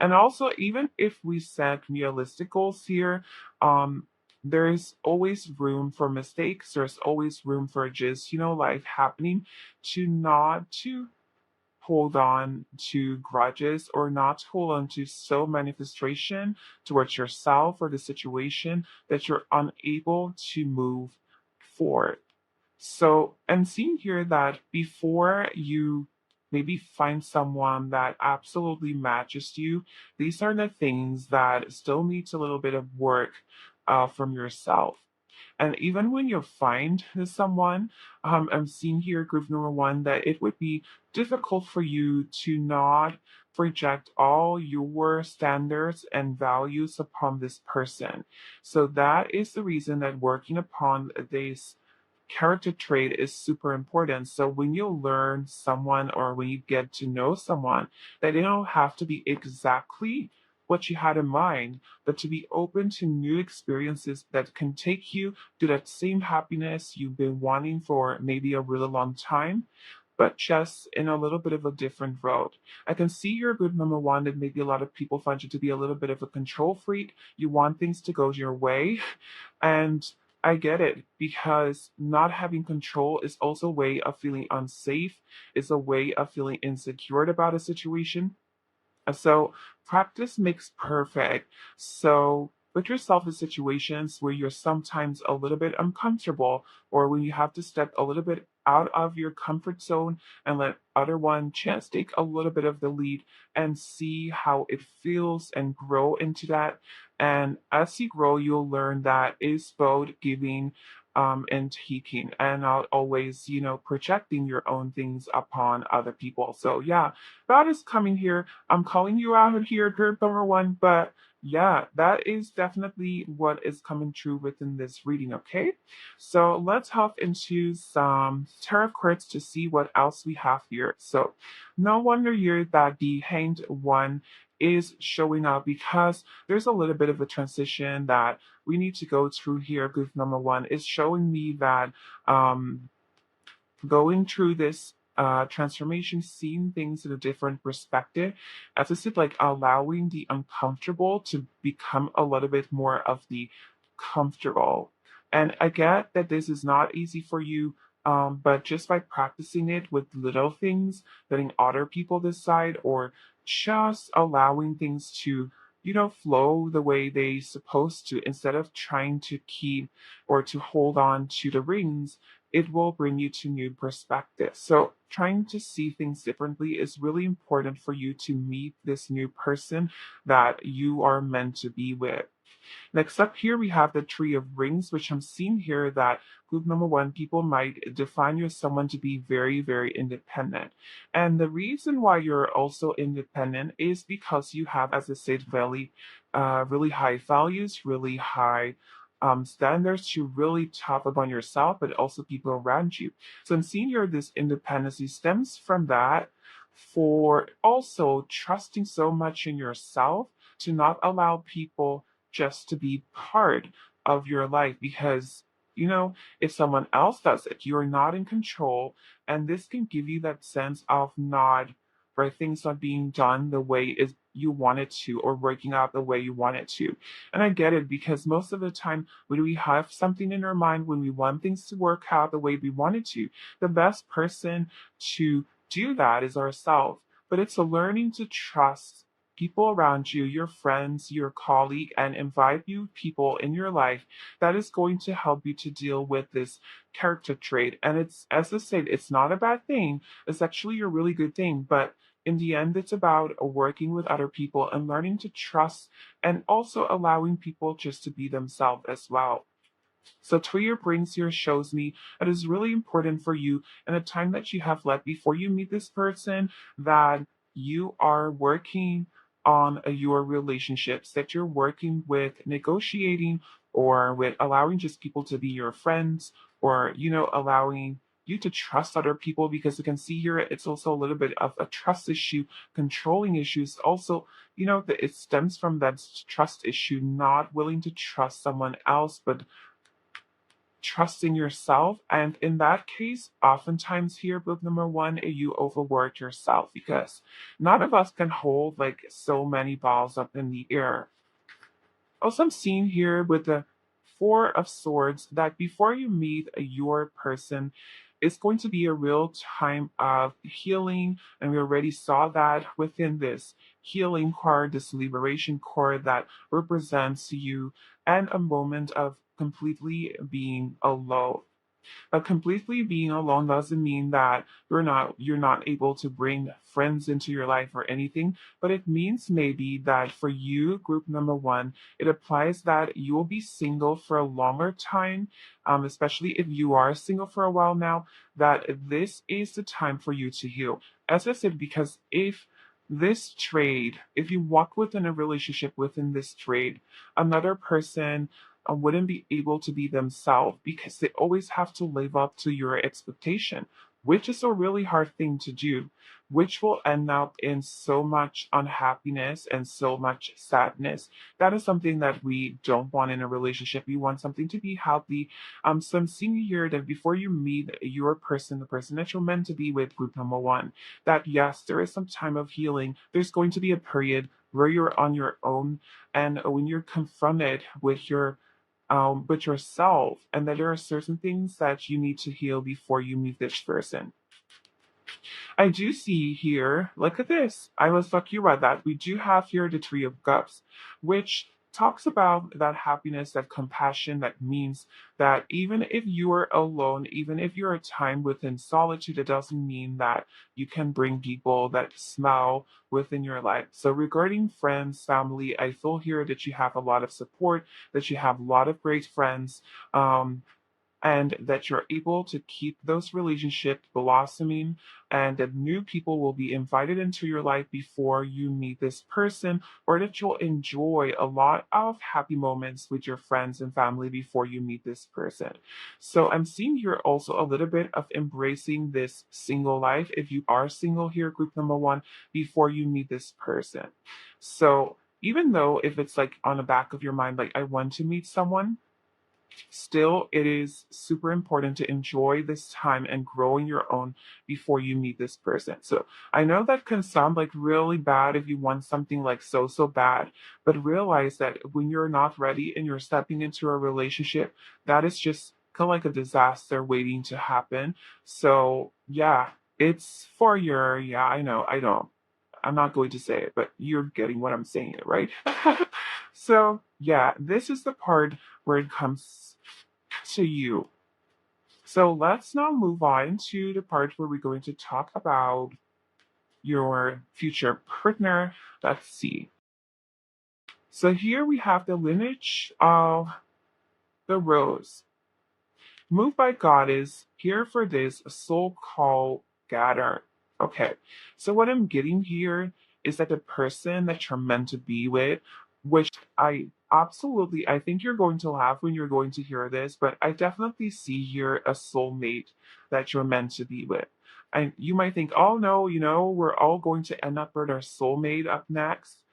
And also, even if we set realistic goals here, um, there is always room for mistakes. There's always room for just, life happening to not to hold on to grudges or not hold on to so many frustration towards yourself or the situation that you're unable to move forward. So I'm seeing here that before you maybe find someone that absolutely matches you, these are the things that still needs a little bit of work from yourself. And even when you find someone, I'm seeing here, group number one, that it would be difficult for you to not project all your standards and values upon this person. So that is the reason that working upon this character trait is super important. So when you learn someone or when you get to know someone, that they don't have to be exactly what you had in mind, but to be open to new experiences that can take you to that same happiness you've been wanting for maybe a really long time, but just in a little bit of a different road. I can see you're a good number one that maybe a lot of people find you to be a little bit of a control freak. You want things to go your way. And I get it because not having control is also a way of feeling unsafe, is a way of feeling insecure about a situation. So practice makes perfect. So put yourself in situations where you're sometimes a little bit uncomfortable or when you have to step a little bit out of your comfort zone and let other one chance take a little bit of the lead and see how it feels and grow into that. And as you grow, you'll learn that is both giving and taking and not always, projecting your own things upon other people. So yeah, God is coming here. I'm calling you out here, group number one, but yeah, that is definitely what is coming true within this reading, okay? So let's hop into some tarot cards to see what else we have here. So no wonder here that the Hanged One is showing up because there's a little bit of a transition that we need to go through here. Group number one is showing me that um, going through this transformation, seeing things in a different perspective, as I said, like allowing the uncomfortable to become a little bit more of the comfortable. And I get that this is not easy for you, but just by practicing it with little things, letting other people decide, or just allowing things to flow the way they supposed to instead of trying to keep or to hold on to the rings, it will bring you to new perspectives. So, trying to see things differently is really important for you to meet this new person that you are meant to be with. Next up here, we have the Tree of Rings, which I'm seeing here that group number one, people might define you as someone to be very, very independent. And the reason why you're also independent is because you have, as I said, really high values, really high standards. You're really tough upon yourself, but also people around you. So I'm seeing here this independency stems from that for also trusting so much in yourself to not allow people just to be part of your life because if someone else does it you're not in control, and this can give you that sense of not right things not being done the way is you want it to or working out the way you want it to. And I get it because most of the time when we have something in our mind, when we want things to work out the way we want it to, the best person to do that is ourselves. But it's a learning to trust people around you, your friends, your colleague, and invite new people in your life that is going to help you to deal with this character trait. And it's, as I said, it's not a bad thing. It's actually a really good thing. But in the end, it's about working with other people and learning to trust and also allowing people just to be themselves as well. So Twitter brings here shows me that it's really important for you and the time that you have left before you meet this person that you are working on your relationships, that you're working with negotiating or with allowing just people to be your friends or, allowing you to trust other people because you can see here it's also a little bit of a trust issue, controlling issues. Also, that it stems from that trust issue, not willing to trust someone else, but trusting yourself. And in that case, oftentimes here, book number one, you overwork yourself because none of us can hold like so many balls up in the air. Also, I'm seeing here with the Four of Swords that before you meet your person, it's going to be a real time of healing. And we already saw that within this healing card, this liberation card that represents you, and a moment of completely being alone. But completely being alone doesn't mean that you're not able to bring friends into your life or anything, but it means maybe that for you, group number one, it applies that you will be single for a longer time, especially if you are single for a while now, that this is the time for you to heal. As I said, because if you walk within a relationship within this trade, another person wouldn't be able to be themselves because they always have to live up to your expectation, which is a really hard thing to do, which will end up in so much unhappiness and so much sadness. That is something that we don't want in a relationship. We want something to be healthy. So I'm seeing here that before you meet your person, the person that you're meant to be with, group number one, that yes, there is some time of healing. There's going to be a period where you're on your own, and when you're confronted with yourself, and that there are certain things that you need to heal before you meet this person. I do see here, look at this. I was lucky about that. We do have here the Three of Cups, which talks about that happiness, that compassion, that means that even if you are alone, even if you're a time within solitude, it doesn't mean that you can bring people that smile within your life. So regarding friends, family, I feel here that you have a lot of support, that you have a lot of great friends. And that you're able to keep those relationships blossoming, and that new people will be invited into your life before you meet this person, or that you'll enjoy a lot of happy moments with your friends and family before you meet this person. So I'm seeing here also a little bit of embracing this single life if you are single here, group number one, before you meet this person. So even though if it's like on the back of your mind, like I want to meet someone, still, it is super important to enjoy this time and growing your own before you meet this person. So I know that can sound like really bad if you want something like so bad, but realize that when you're not ready and you're stepping into a relationship, that is just kind of like a disaster waiting to happen. So yeah, it's for your, yeah, I know. I'm not going to say it, but you're getting what I'm saying, right? So, yeah, this is the part where it comes to you. So, let's now move on to the part where we're going to talk about your future partner. Let's see. So, here we have the lineage of the rose. Moved by goddess, here for this soul call gather. Okay, so what I'm getting here is that the person that you're meant to be with, which I think you're going to laugh when you're going to hear this, but I definitely see here a soulmate that you're meant to be with. And you might think, oh no, we're all going to end up with our soulmate up next.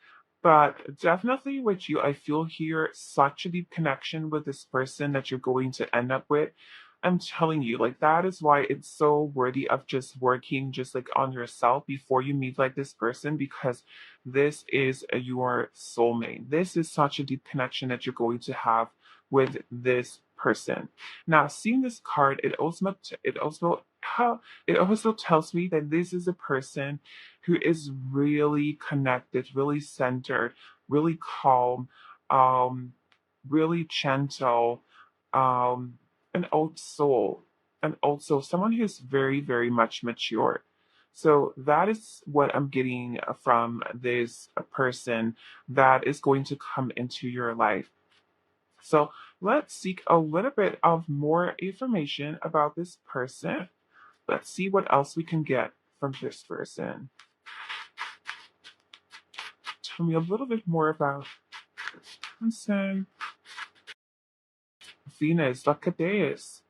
But definitely with you, I feel here such a deep connection with this person that you're going to end up with. I'm telling you, like that is why it's so worthy of just working just like on yourself before you meet like this person, because this is your soulmate. This is such a deep connection that you're going to have with this person. Now, seeing this card, it also tells me that this is a person who is really connected, really centered, really calm, um, really gentle, um, an old soul, and also someone who's very, very much mature. So that is what I'm getting from this person that is going to come into your life. So let's seek a little bit of more information about this person. Let's see what else we can get from this person. Tell me a little bit more about this person. Venus, look at this.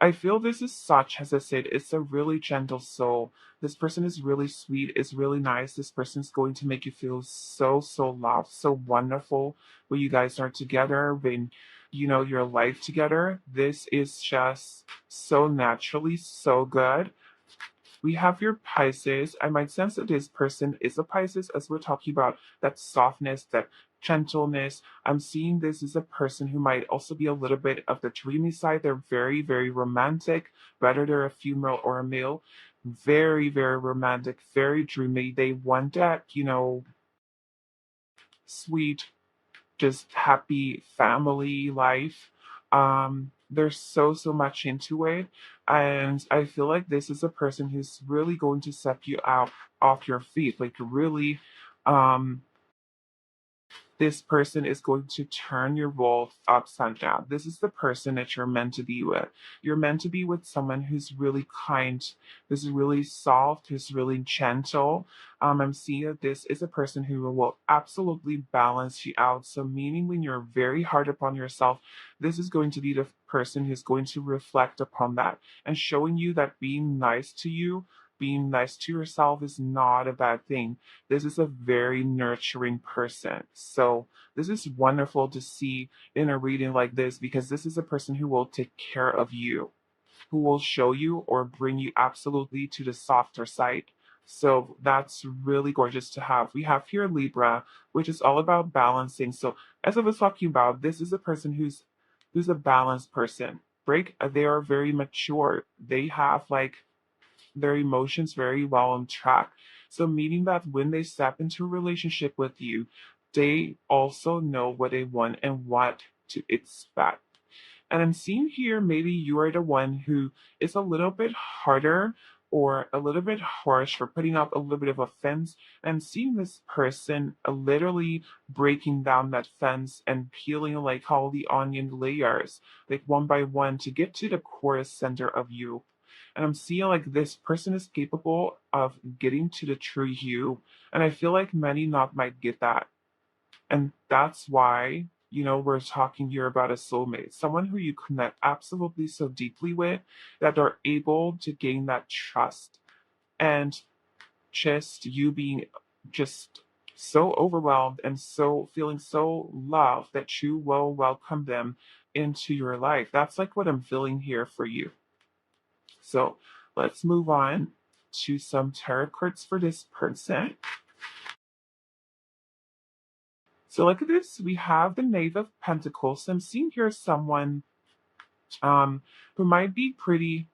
I feel this is such, as I said, it's a really gentle soul. This person is really sweet, is really nice. This person's going to make you feel so loved, so wonderful when you guys are together, when your life together. This is just so naturally so good. We have your Pisces. I might sense that this person is a Pisces as we're talking about that softness, that gentleness. I'm seeing this as a person who might also be a little bit of the dreamy side. They're very, very romantic, whether they're a female or a male. Very, very romantic, very dreamy. They want that, sweet, just happy family life. There's so much into it. And I feel like this is a person who's really going to set you out off your feet. Like really um this person is going to turn your world upside down. This is the person that you're meant to be with. You're meant to be with someone who's really kind, who's really soft, who's really gentle. I'm seeing that this is a person who will absolutely balance you out. So, meaning when you're very hard upon yourself, this is going to be the person who's going to reflect upon that and showing you that being nice to you, being nice to yourself is not a bad thing. This is a very nurturing person. So, this is wonderful to see in a reading like this because this is a person who will take care of you, who will show you or bring you absolutely to the softer side. So, that's really gorgeous to have. We have here Libra, which is all about balancing. So, as I was talking about, this is a person who's a balanced person. Break, they are very mature. They have like their emotions very well on track. So, meaning that when they step into a relationship with you, they also know what they want and what to expect. And I'm seeing here maybe you are the one who is a little bit harder or a little bit harsh for putting up a little bit of a fence. And seeing this person literally breaking down that fence and peeling like all the onion layers, like one by one, to get to the core center of you. And I'm seeing like this person is capable of getting to the true you. And I feel like many not might get that. And that's why, we're talking here about a soulmate, someone who you connect absolutely so deeply with that are able to gain that trust. And just you being just so overwhelmed and so feeling so loved that you will welcome them into your life. That's like what I'm feeling here for you. So let's move on to some tarot cards for this person. So look at this. We have the Knave of Pentacles. I'm seeing here someone who might be pretty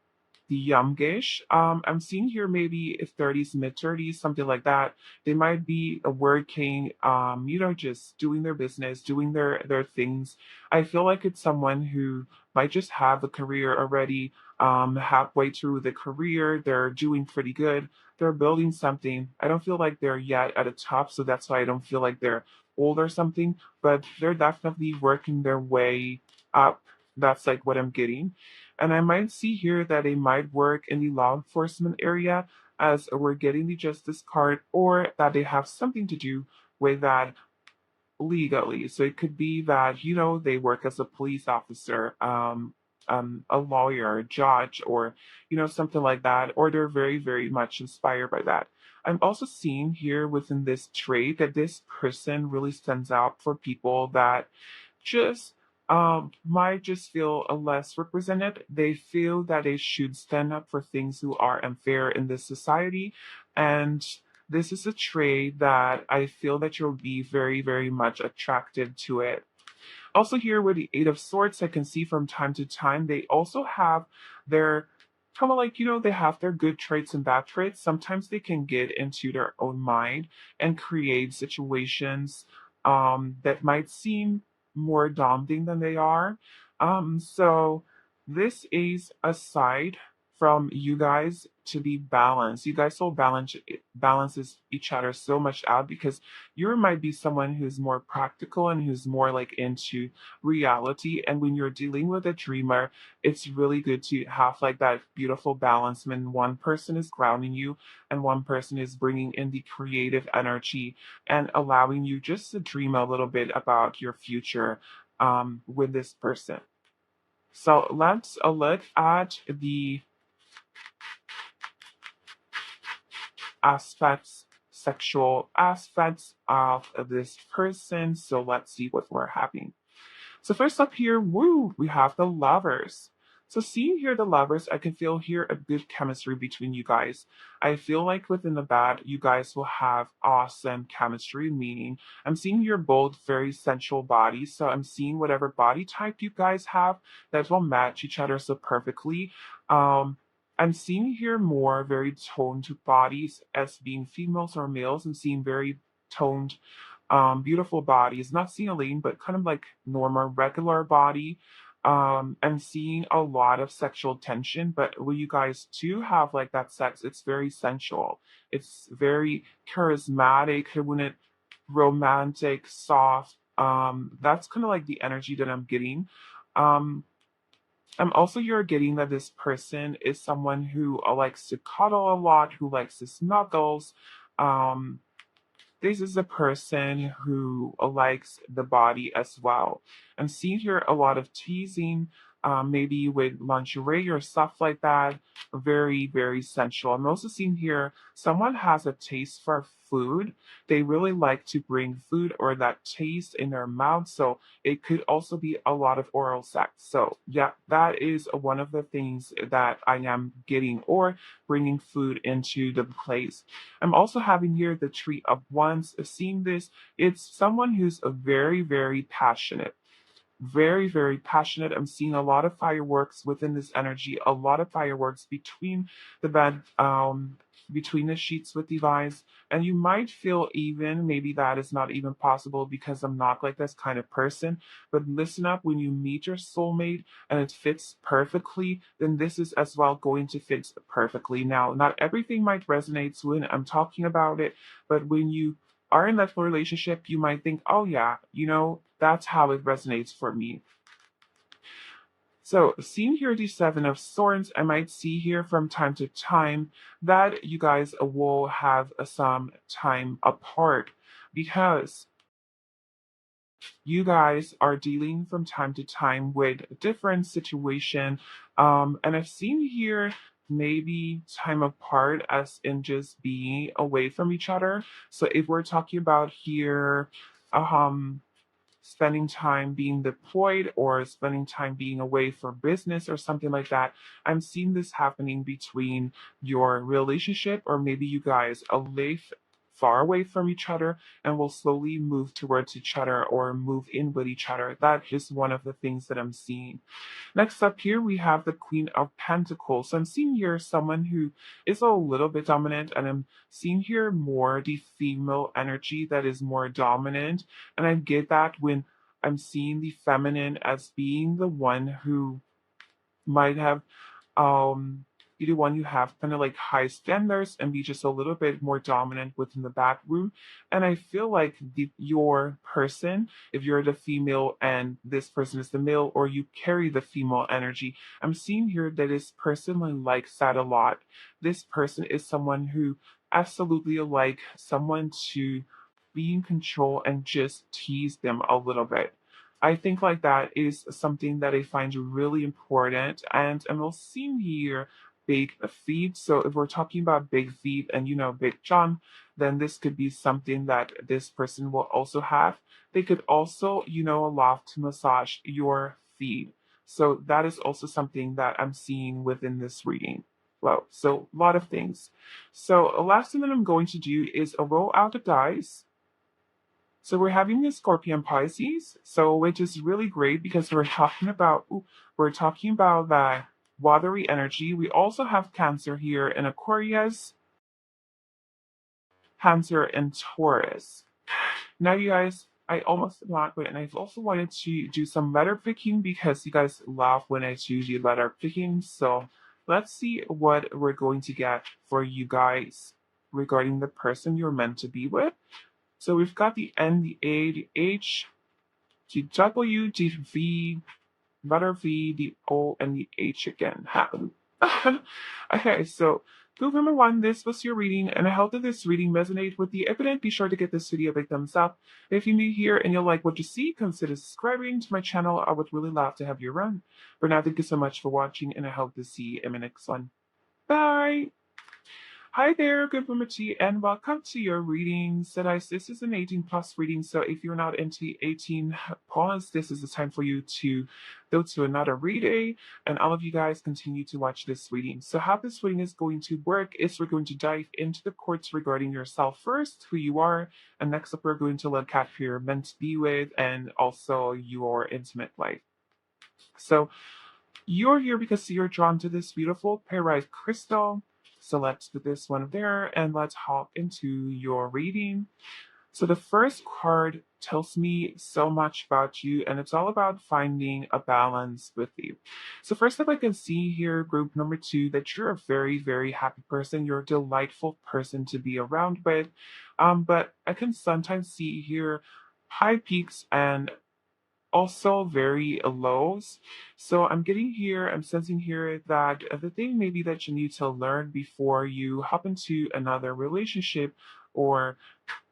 youngish. I'm seeing here maybe 30s, mid 30s, something like that. They might be a working, just doing their business, doing their things. I feel like it's someone who might just have a career already. Halfway through the career, they're doing pretty good. They're building something. I don't feel like they're yet at the top, so that's why I don't feel like they're old or something. But they're definitely working their way up. That's like what I'm getting. And I might see here that they might work in the law enforcement area as we're getting the justice card, or that they have something to do with that legally. So it could be that, they work as a police officer, a lawyer, a judge, or, something like that, or they're very, very much inspired by that. I'm also seeing here within this trait that this person really stands out for people that just might just feel less represented. They feel that they should stand up for things who are unfair in this society. And this is a trait that I feel that you'll be very, very much attracted to it. Also, here with the Eight of Swords, I can see from time to time they also have their kind of like, they have their good traits and bad traits. Sometimes they can get into their own mind and create situations that might seem more daunting than they are. So, this is aside from you guys to be balanced. You guys will balances each other so much out because you might be someone who's more practical and who's more like into reality. And when you're dealing with a dreamer, it's really good to have like that beautiful balance when one person is grounding you and one person is bringing in the creative energy and allowing you just to dream a little bit about your future with this person. So let's look at the aspects, sexual aspects of this person. So let's see what we're having. So first up here, woo, we have the lovers. So seeing here the lovers, I can feel here a good chemistry between you guys. I feel like within the bad, you guys will have awesome chemistry, meaning I'm seeing you're both very sensual bodies. So I'm seeing whatever body type you guys have that will match each other so perfectly. Um, I'm seeing here more very toned bodies as being females or males. I'm seeing very toned beautiful bodies, not seeing a lean, but kind of like normal, regular body. And seeing a lot of sexual tension, but when you guys do have like that sex, it's very sensual. It's very charismatic, when it romantic, soft. That's kind of like the energy that I'm getting. Um, I'm also you're getting that this person is someone who likes to cuddle a lot, who likes to snuggles. Um, this is a person who likes the body as well. I'm seeing here a lot of teasing, maybe with lingerie or stuff like that. Very, very sensual. I'm also seeing here someone has a taste for food. They really like to bring food or that taste in their mouth. So it could also be a lot of oral sex. So yeah, that is one of the things that I am getting, or bringing food into the place. I'm also having here the Tree of Wands. Seeing this, it's someone who's a very, very passionate. Very, very passionate. I'm seeing a lot of fireworks within this energy, a lot of fireworks between the bed, between the sheets with you guys. And you might feel even, maybe that is not even possible because I'm not like this kind of person. But listen up, when you meet your soulmate and it fits perfectly, then this is as well going to fit perfectly. Now, not everything might resonate when I'm talking about it, but when you are in that relationship, you might think, oh, yeah, that's how it resonates for me. So, seeing here the Seven of Swords, I might see here from time to time that you guys will have some time apart because you guys are dealing from time to time with different situation. And I've seen here maybe time apart as in just being away from each other. So if we're talking about here, um, spending time being deployed or spending time being away for business or something like that. I'm seeing this happening between your relationship, or maybe you guys live far away from each other and will slowly move towards each other or move in with each other. That is one of the things that I'm seeing. Next up here, we have the Queen of Pentacles. So I'm seeing here someone who is a little bit dominant, and I'm seeing here more the female energy that is more dominant. And I get that when I'm seeing the feminine as being the one who might have be the one you have kind of like high standards and be just a little bit more dominant within the back room. And I feel like your person, if you're the female and this person is the male, or you carry the female energy, I'm seeing here that this person likes that a lot. This person is someone who absolutely like someone to be in control and just tease them a little bit. I think like that is something that I find really important. And I'm also seeing here big feet. So if we're talking about big feet and Big John, then this could be something that this person will also have. They could also, love to massage your feet. So that is also something that I'm seeing within this reading. Well, so a lot of things. So the last thing that I'm going to do is roll out the dice. So we're having the Scorpion Pisces, so which is really great because we're talking about that watery energy. We also have Cancer here in Aquarius, Cancer and Taurus. Now, you guys, I almost forgot, and I've also wanted to do some letter picking because you guys love when I do the letter picking. So let's see what we're going to get for you guys regarding the person you're meant to be with. So we've got the N, the A, the H, the W, the V, letter V, the O, and the H again happen. Okay, so group number one, this was your reading, and I hope that this reading resonated with you. If it did, be sure to give this video a big thumbs up. If you're new here and you like what you see, consider subscribing to my channel. I would really love to have you around. For now, thank you so much for watching, and I hope to see you in my next one. Bye! Hi there, good Bumati, and welcome to your reading. So guys, this is an 18 plus reading, so if you're not into 18 plus, this is the time for you to go to another reading, and all of you guys continue to watch this reading. So how this reading is going to work is we're going to dive into the course regarding yourself first, who you are, and next up we're going to look at who you're meant to be with, and also your intimate life. So you're here because you're drawn to this beautiful pyrite crystal. So let's put this one there and let's hop into your reading. So the first card tells me so much about you, and it's all about finding a balance with you. So first up, I can see here, group number two, that you're a very, very happy person. You're a delightful person to be around with. But I can sometimes see here high peaks and also very lows. So I'm getting here, I'm sensing here that the thing maybe that you need to learn before you hop into another relationship or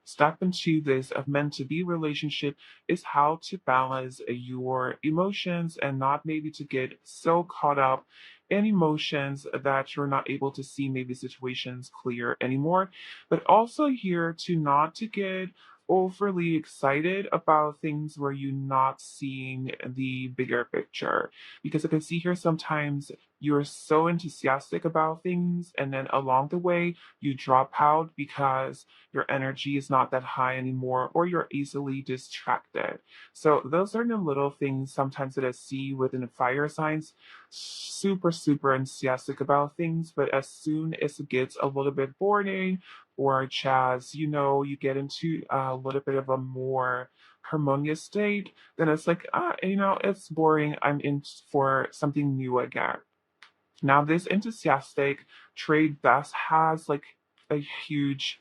step into this meant to be relationship is how to balance your emotions and not maybe to get so caught up in emotions that you're not able to see maybe situations clear anymore, but also here to not to get overly excited about things where you're not seeing the bigger picture, because I can see here sometimes you're so enthusiastic about things and then along the way you drop out because your energy is not that high anymore, or you're easily distracted. So those are the little things sometimes that I see within the fire signs. Super, super enthusiastic about things, but as soon as it gets a little bit boring or jazz, you get into a little bit of a more harmonious state, then it's like, it's boring. I'm in for something new again. Now, this enthusiastic trade thus has like a huge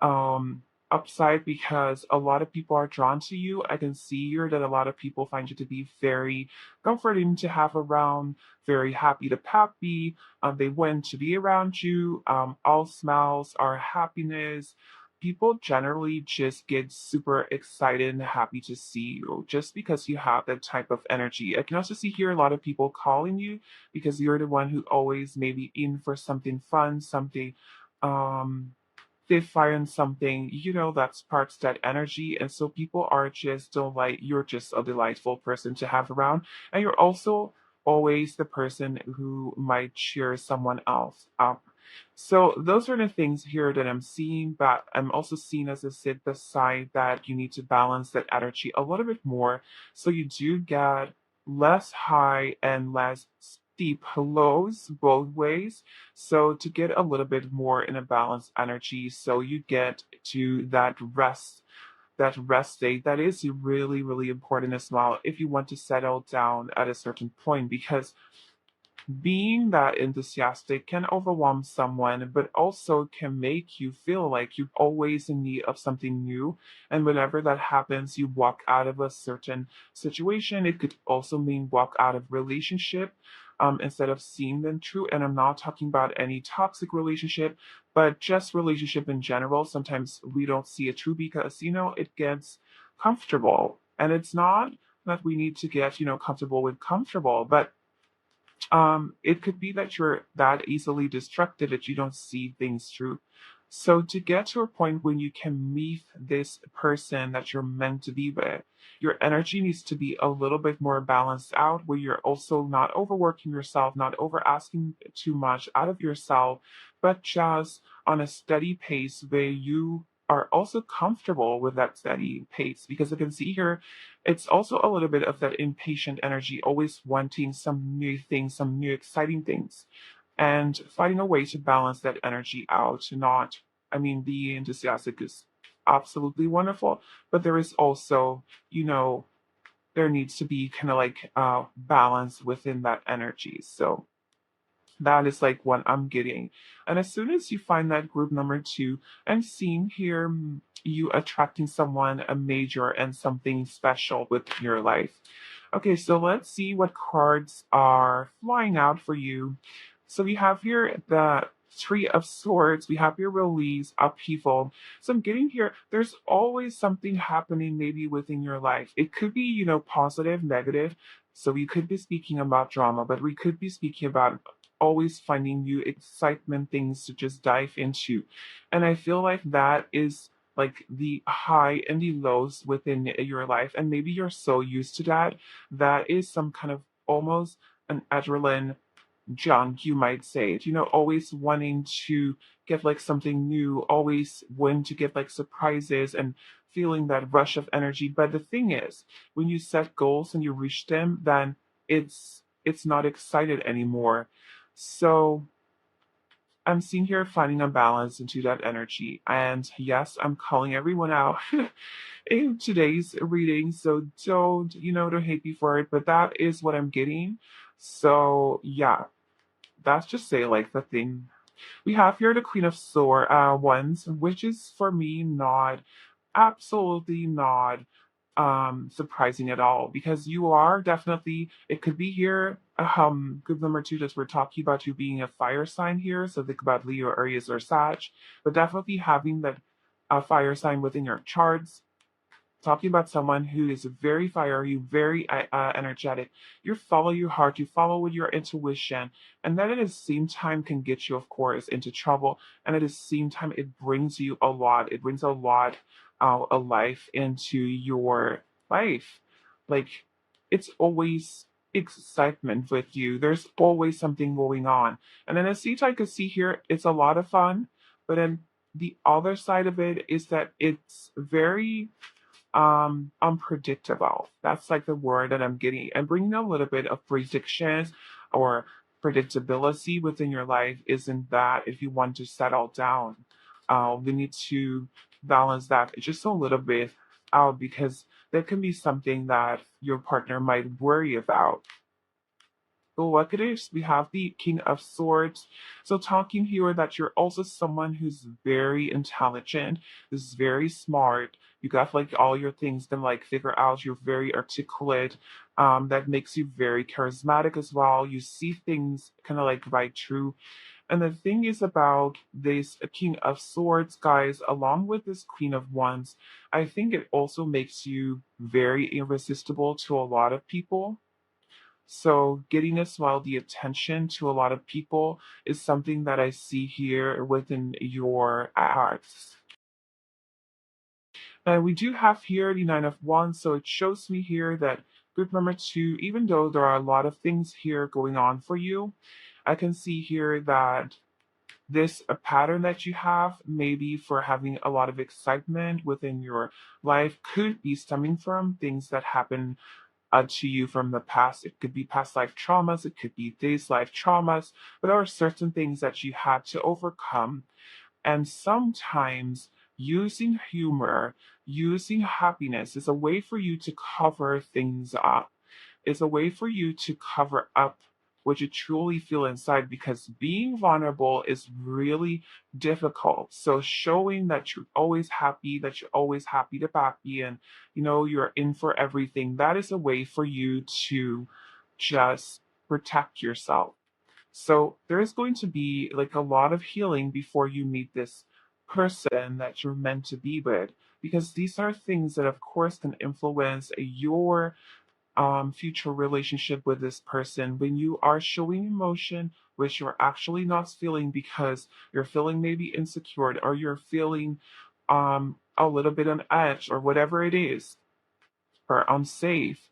um upside because a lot of people are drawn to you. I can see here that a lot of people find you to be very comforting to have around, very happy to peppy. They want to be around you. All smiles are happiness. People generally just get super excited and happy to see you just because you have that type of energy. I can also see here a lot of people calling you because you're the one who always maybe in for something fun, something um they find something, that sparks that energy. And so people are just delight. You're just a delightful person to have around. And you're also always the person who might cheer someone else up. So those are the things here that I'm seeing, but I'm also seeing as I sit beside that you need to balance that energy a little bit more. So you do get less high and less steep lows both ways, so to get a little bit more in a balanced energy, so you get to that rest state that is really, really important as well if you want to settle down at a certain point, because being that enthusiastic can overwhelm someone, but also can make you feel like you're always in need of something new. And whenever that happens, you walk out of a certain situation. It could also mean walk out of relationship, instead of seeing them through. And I'm not talking about any toxic relationship, but just relationship in general. Sometimes we don't see it through because, it gets comfortable. And it's not that we need to get, comfortable with comfortable, but it could be that you're that easily distracted that you don't see things through. So to get to a point when you can meet this person that you're meant to be with, your energy needs to be a little bit more balanced out, where you're also not overworking yourself, not over asking too much out of yourself, but just on a steady pace where you are also comfortable with that steady pace. Because I can see here it's also a little bit of that impatient energy, always wanting some new things, some new exciting things, and finding a way to balance that energy out. Not, I mean, being enthusiastic is absolutely wonderful, but there is also, there needs to be kind of like balance within that energy. So that is like what I'm getting. And as soon as you find that group number two, I'm seeing here you attracting someone a major and something special with your life. Okay, so let's see what cards are flying out for you. So we have here the Three of Swords. We have your release, upheaval. So I'm getting here, there's always something happening maybe within your life. It could be, positive, negative. So we could be speaking about drama, but we could be speaking about always finding new excitement things to just dive into. And I feel like that is like the high and the lows within your life. And maybe you're so used to that. That is some kind of almost an adrenaline junk, you might say. Always wanting to get like something new, always wanting to get like surprises and feeling that rush of energy. But the thing is, when you set goals and you reach them, then it's not excited anymore. So I'm seeing here finding a balance into that energy. And yes, I'm calling everyone out in today's reading. So don't hate me for it, but that is what I'm getting. So yeah, that's just say like the thing. We have here the Queen of Wands, which is for me not absolutely not surprising at all, because you are definitely, it could be here good number two that we're talking about you being a fire sign here, so think about Leo, Aries, or Sag, but definitely having that fire sign within your charts, talking about someone who is very fiery, very energetic. You follow your heart, you follow with your intuition, and that at the same time can get you, of course, into trouble. And at the same time, it brings you a lot. It brings a lot of life into your life. Like, it's always excitement with you. There's always something going on. And then as I could see here, it's a lot of fun. But then the other side of it is that it's very unpredictable. That's like the word that I'm getting. And bringing a little bit of predictions or predictability within your life isn't that if you want to settle down. We need to balance that just a little bit out, because that can be something that your partner might worry about. So look at this. We have the King of Swords. So talking here that you're also someone who's very intelligent, is very smart. You got like all your things then like figure out. You're very articulate. That makes you very charismatic as well. You see things kind of like right through. And the thing is about this King of Swords, guys, along with this Queen of Wands, I think it also makes you very irresistible to a lot of people. So getting as well the attention to a lot of people is something that I see here within your arts. And we do have here the Nine of Wands, so it shows me here that group number two, even though there are a lot of things here going on for you, I can see here that this a pattern that you have, maybe for having a lot of excitement within your life, could be stemming from things that happen to you from the past. It could be past life traumas, it could be these life traumas, but there are certain things that you had to overcome. And sometimes using humor, using happiness is a way for you to cover things up. It's a way for you to cover up what you truly feel inside, because being vulnerable is really difficult. So showing that you're always happy, that you're always happy to happy, and you're in for everything, that is a way for you to just protect yourself. So there is going to be like a lot of healing before you meet this person that you're meant to be with, because these are things that of course can influence your future relationship with this person. When you are showing emotion which you're actually not feeling, because you're feeling maybe insecure, or you're feeling a little bit on edge, or whatever it is, or unsafe,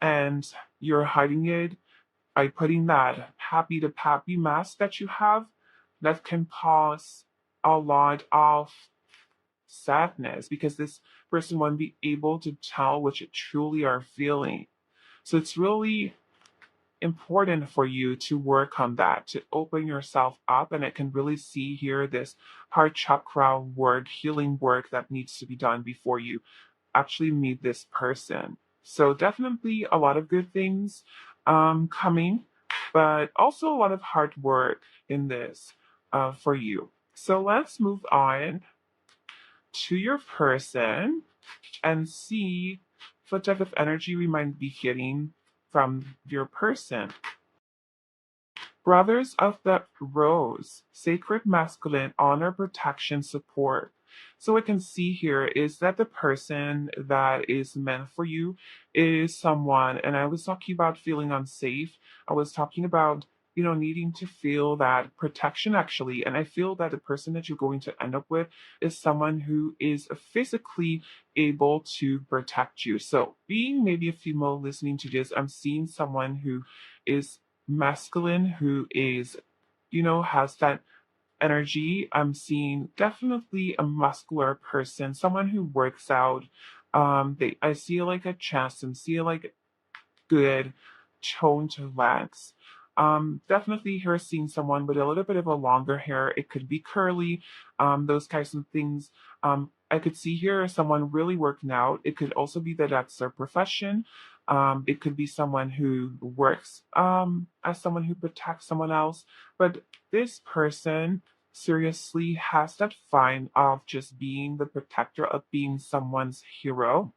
and you're hiding it by putting that happy to happy mask that you have, that can cause a lot of sadness, because this person won't be able to tell what you truly are feeling. So it's really important for you to work on that, to open yourself up. And I can really see here this heart chakra work, healing work that needs to be done before you actually meet this person. So definitely a lot of good things coming, but also a lot of hard work in this for you. So let's move on to your person and see what type of energy we might be getting from your person. Brothers of the Rose, sacred masculine, honor, protection, support. So what I can see here is that the person that is meant for you is someone, and I was talking about feeling unsafe. I was talking about needing to feel that protection actually. And I feel that the person that you're going to end up with is someone who is physically able to protect you. So, being maybe a female listening to this, I'm seeing someone who is masculine, who is, has that energy. I'm seeing definitely a muscular person, someone who works out. I see like a chest and see like good toned legs. Definitely here seeing someone with a little bit of a longer hair. It could be curly, those kinds of things. I could see here someone really working out. It could also be that that's their profession. It could be someone who works as someone who protects someone else. But this person seriously has that fine of just being the protector, of being someone's hero.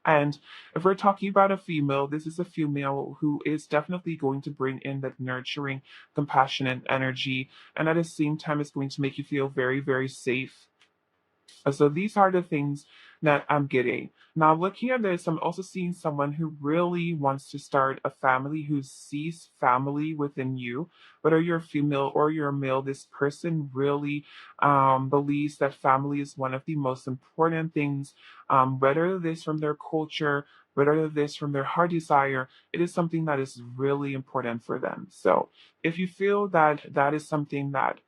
And if we're talking about a female, this is a female who is definitely going to bring in that nurturing, compassionate energy, and at the same time, is going to make you feel very, very safe. So these are the things that I'm getting. Now, looking at this, I'm also seeing someone who really wants to start a family, who sees family within you. Whether you're a female or you're a male, this person really believes that family is one of the most important things, whether this from their culture, whether this from their heart desire, it is something that is really important for them. So if you feel that that is something that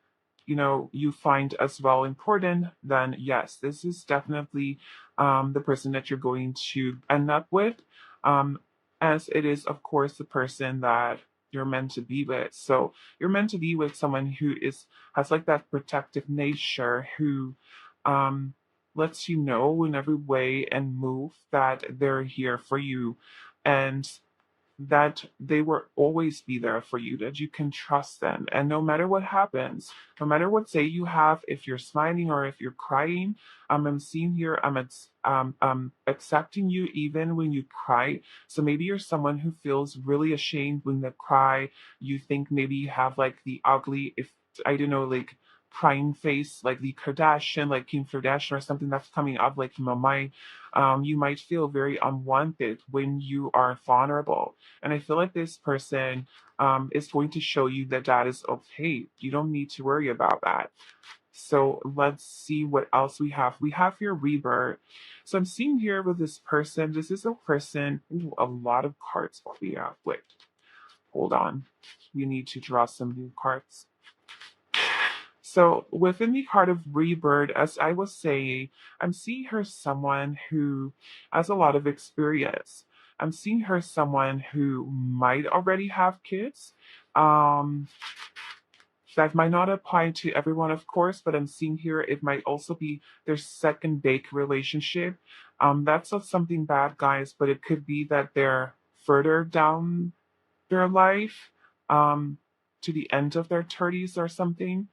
you find as well important, then yes, this is definitely the person that you're going to end up with, um, as it is, of course, the person that you're meant to be with. So you're meant to be with someone who has like that protective nature, who um, lets you know in every way and move that they're here for you. And that they will always be there for you, that you can trust them. And no matter what happens, no matter what say you have, if you're smiling or if you're crying, I'm seeing here, accepting you even when you cry. So maybe you're someone who feels really ashamed when they cry. You think maybe you have like the ugly, if I don't know, like crying face, like the Kardashian, like Kim Kardashian or something that's coming up like from a mind. You might feel very unwanted when you are vulnerable, and I feel like this person is going to show you that that is okay. You don't need to worry about that. So let's see what else we have. We have here rebirth. So I'm seeing here with this person, this is a person, ooh, a lot of cards what we have. Wait, hold on. We need to draw some new cards. So within the card of rebirth, as I was saying, I'm seeing her someone who has a lot of experience. I'm seeing her someone who might already have kids. Um, that might not apply to everyone, of course, but I'm seeing here it might also be their second date relationship. That's not something bad, guys, but it could be that they're further down their life, um, to the end of their 30s or something,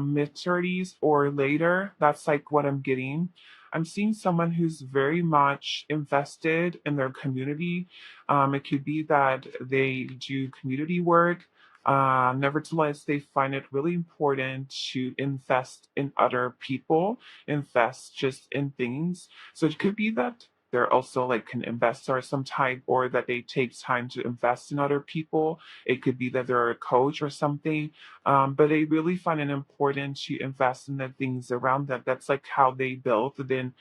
mid 30s or later. That's like what I'm getting. I'm seeing someone who's very much invested in their community. It could be that they do community work. Nevertheless, they find it really important to invest in other people, invest just in things. So it could be that they're also like an investor of some type, or that they take time to invest in other people. It could be that they're a coach or something, but they really find it important to invest in the things around them. That's like how they build the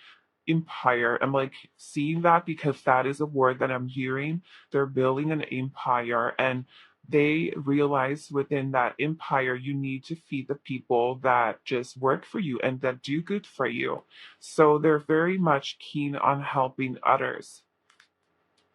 empire. I'm like seeing that because that is a word that I'm hearing. They're building an empire, and they realize within that empire you need to feed the people that just work for you and that do good for you. So they're very much keen on helping others.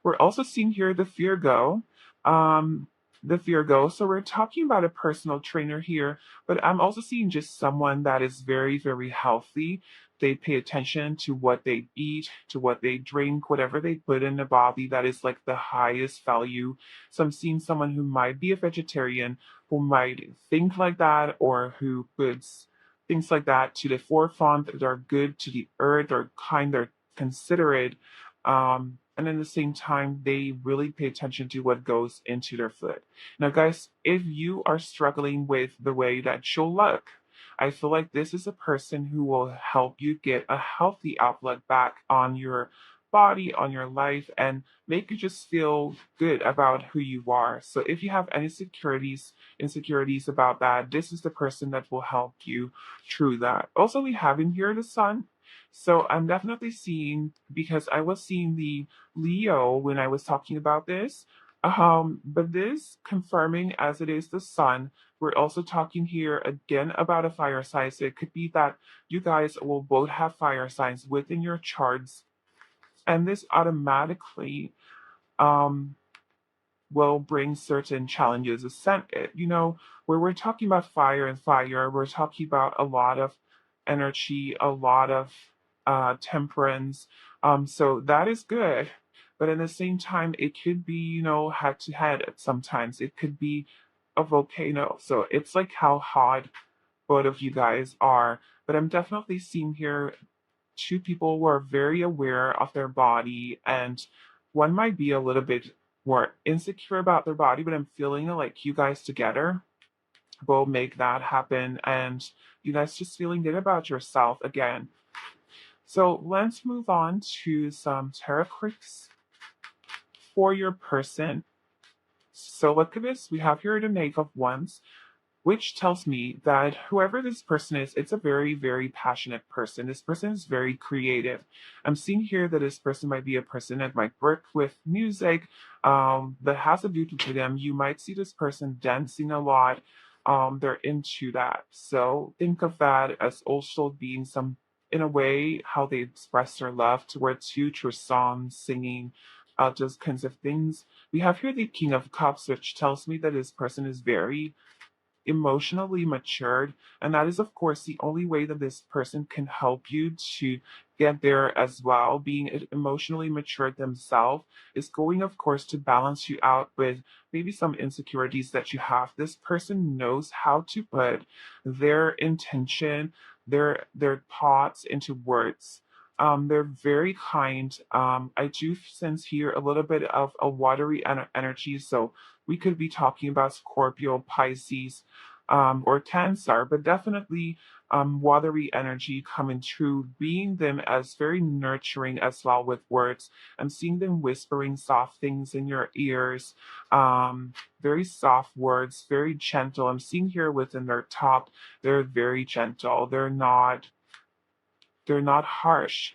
We're also seeing here the Virgo. Um, the Virgo. So we're talking about a personal trainer here, but I'm also seeing just someone that is very, very healthy. They pay attention to what they eat, to what they drink, whatever they put in the body, that is like the highest value. So I'm seeing someone who might be a vegetarian, who might think like that, or who puts things like that to the forefront, that are good to the earth, or kind, or considerate, and at the same time, they really pay attention to what goes into their food. Now, guys, if you are struggling with the way that you look, I feel like this is a person who will help you get a healthy outlook back on your body, on your life, and make you just feel good about who you are. So if you have any insecurities about that, this is the person that will help you through that. Also, we have in here the sun. So I'm definitely seeing, because I was seeing the Leo when I was talking about this. But this confirming as it is the sun, we're also talking here again about a fire sign. So it could be that you guys will both have fire signs within your charts, and this automatically um will bring certain challenges. Where we're talking about fire and fire, we're talking about a lot of energy, a lot of temperance. So that is good. But at the same time, it could be, head to head sometimes. It could be a volcano. So it's like how hot both of you guys are. But I'm definitely seeing here two people who are very aware of their body, and one might be a little bit more insecure about their body, but I'm feeling like you guys together will make that happen, and you guys just feeling good about yourself again. So let's move on to some tarot cards for your person. So look at this. We have here the Knave of Wands, which tells me that whoever this person is, it's a very, very passionate person. This person is very creative. I'm seeing here that this person might be a person that might work with music, that has a beauty to them. You might see this person dancing a lot. They're into that. So think of that as also being some, in a way, how they express their love towards you through songs, singing, those kinds of things. We have here the King of Cups, which tells me that this person is very emotionally matured, and that is of course the only way that this person can help you to get there as well. Being emotionally matured themselves is going of course to balance you out with maybe some insecurities that you have. This person knows how to put their intention, their thoughts into words. They're very kind. I do sense here a little bit of a watery energy, so we could be talking about Scorpio, Pisces, or Cancer, but definitely watery energy coming through, being them as very nurturing as well with words. I'm seeing them whispering soft things in your ears, very soft words, very gentle. I'm seeing here within their top, they're very gentle. They're not harsh.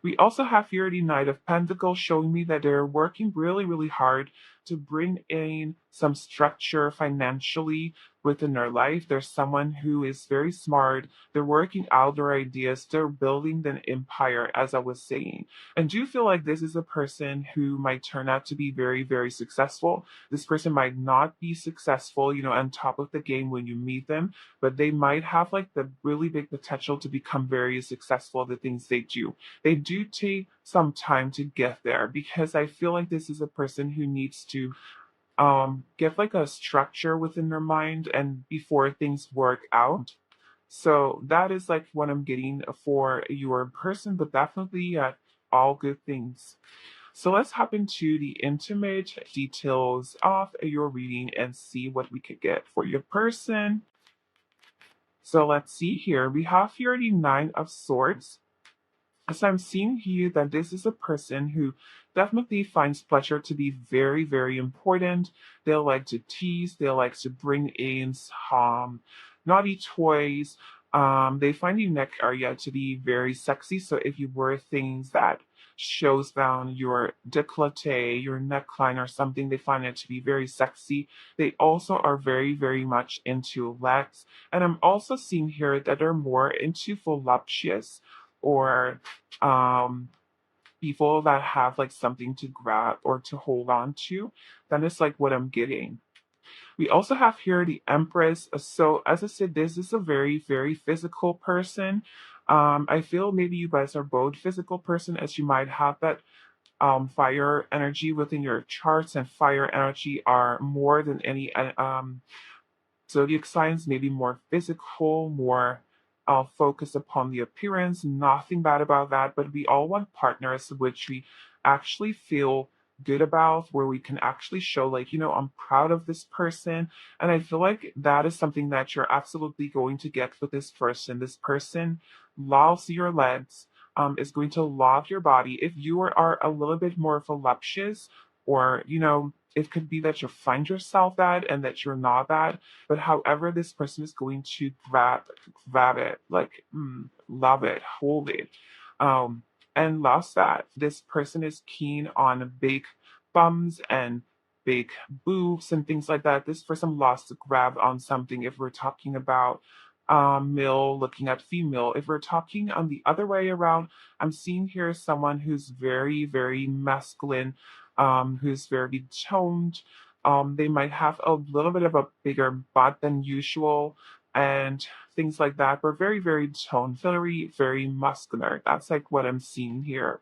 We also have here the Knight of Pentacles showing me that they're working really, really hard to bring in some structure financially within their life. There's someone who is very smart. They're working out their ideas. They're building an empire, as I was saying. And do you feel like this is a person who might turn out to be very, very successful? This person might not be successful, on top of the game when you meet them, but they might have like the really big potential to become very successful at the things they do. They do take some time to get there, because I feel like this is a person who needs to get like a structure within their mind and before things work out. So that is like what I'm getting for your person, but definitely all good things. So let's hop into the intimate details of your reading and see what we could get for your person. So let's see here. We have here the Nine of Swords. So I'm seeing here that this is a person who definitely finds pleasure to be very, very important. They'll like to tease, they'll like to bring in naughty toys. They find your neck area to be very sexy. So if you wear things that shows down your décolleté, your neckline or something, they find it to be very sexy. They also are very, very much into legs. And I'm also seeing here that they're more into voluptuous, or um people that have like something to grab or to hold on to. That is like what I'm getting. We also have here the Empress. So as I said, this is a very, very physical person. I feel maybe you guys are both physical person, as you might have that fire energy within your charts, and fire energy are more than any zodiac signs, maybe more physical, more focused upon the appearance. Nothing bad about that, but we all want partners which we actually feel good about, where we can actually show, like, I'm proud of this person. And I feel like that is something that you're absolutely going to get with this person. This person loves your legs, is going to love your body. If you are a little bit more voluptuous, or it could be that you find yourself that and that you're not that, but however, this person is going to grab it, like love it, hold it, um, and loves that. This person is keen on big bums and big boobs and things like that. This person loves to grab on something. If we're talking about male looking at female, if we're talking on the other way around, I'm seeing here someone who's very, very masculine, who's very toned. They might have a little bit of a bigger butt than usual and things like that. But very, very toned, very, very muscular. That's like what I'm seeing here.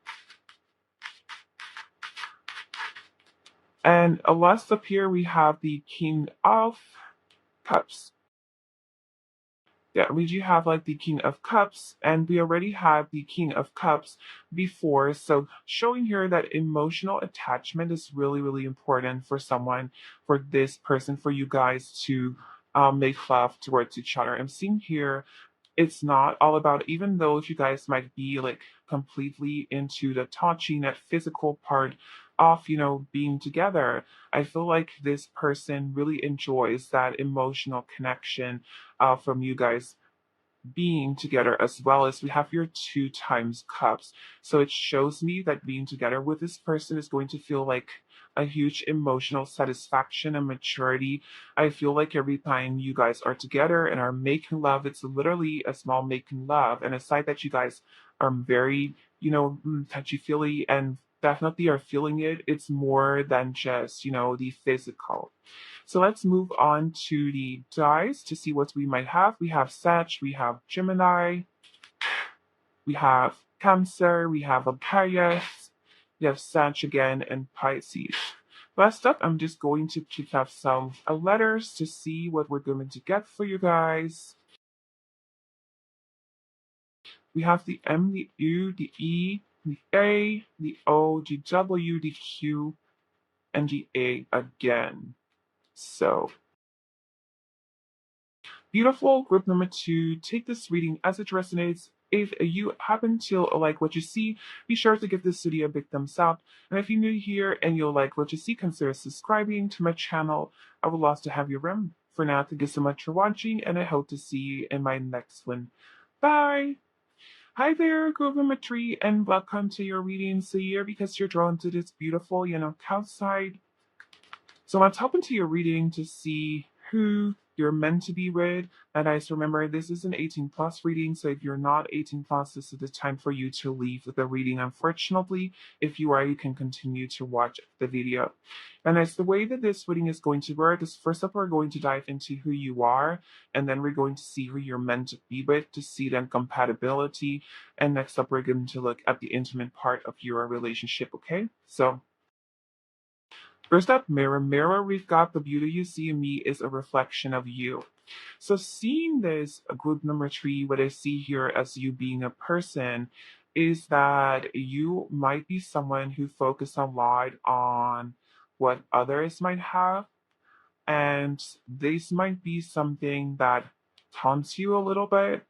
And last up here, we have the King of Cups. Yeah, we do have like the King of Cups, and we already had the King of Cups before. So showing here that emotional attachment is really, really important for someone, for this person, for you guys to make love towards each other. I'm seeing here it's not all about, even though if you guys might be like completely into the touching, that physical part of being together, I feel like this person really enjoys that emotional connection from you guys being together, as well as we have your 2 times cups. So it shows me that being together with this person is going to feel like a huge emotional satisfaction and maturity. I feel like every time you guys are together and are making love, it's literally a small making love. And aside that you guys are very, touchy feely and definitely are feeling it, it's more than just, the physical. So let's move on to the dice to see what we might have. We have Sag, we have Gemini, we have Cancer, we have Aquarius, we have Sag again, and Pisces. Last up, I'm just going to pick up some letters to see what we're going to get for you guys. We have the M, the U, the E, the A, the O, the W, the Q, and the A again. So beautiful. Group number 2, take this reading as it resonates. If you happen to like what you see, be sure to give this video a big thumbs up. And if you're new here and you'll like what you see, consider subscribing to my channel. I would love to have you around. For now, thank you so much for watching, and I hope to see you in my next one. Bye! Hi there, group number 3, and welcome to your reading. So here, because you're drawn to this beautiful, outside. So I'm tapping to your reading to see who you're meant to be with. And guys, remember, this is an 18 plus reading. So if you're not 18 plus, this is the time for you to leave the reading. Unfortunately, if you are, you can continue to watch the video. And as the way that this reading is going to work is, first up, we're going to dive into who you are. And then we're going to see who you're meant to be with, to see then compatibility. And next up, we're going to look at the intimate part of your relationship. Okay? So first up, mirror, mirror, we've got the beauty you see in me is a reflection of you. So seeing this group number 3, what I see here as you being a person, is that you might be someone who focuses a lot on what others might have, and this might be something that taunts you a little bit,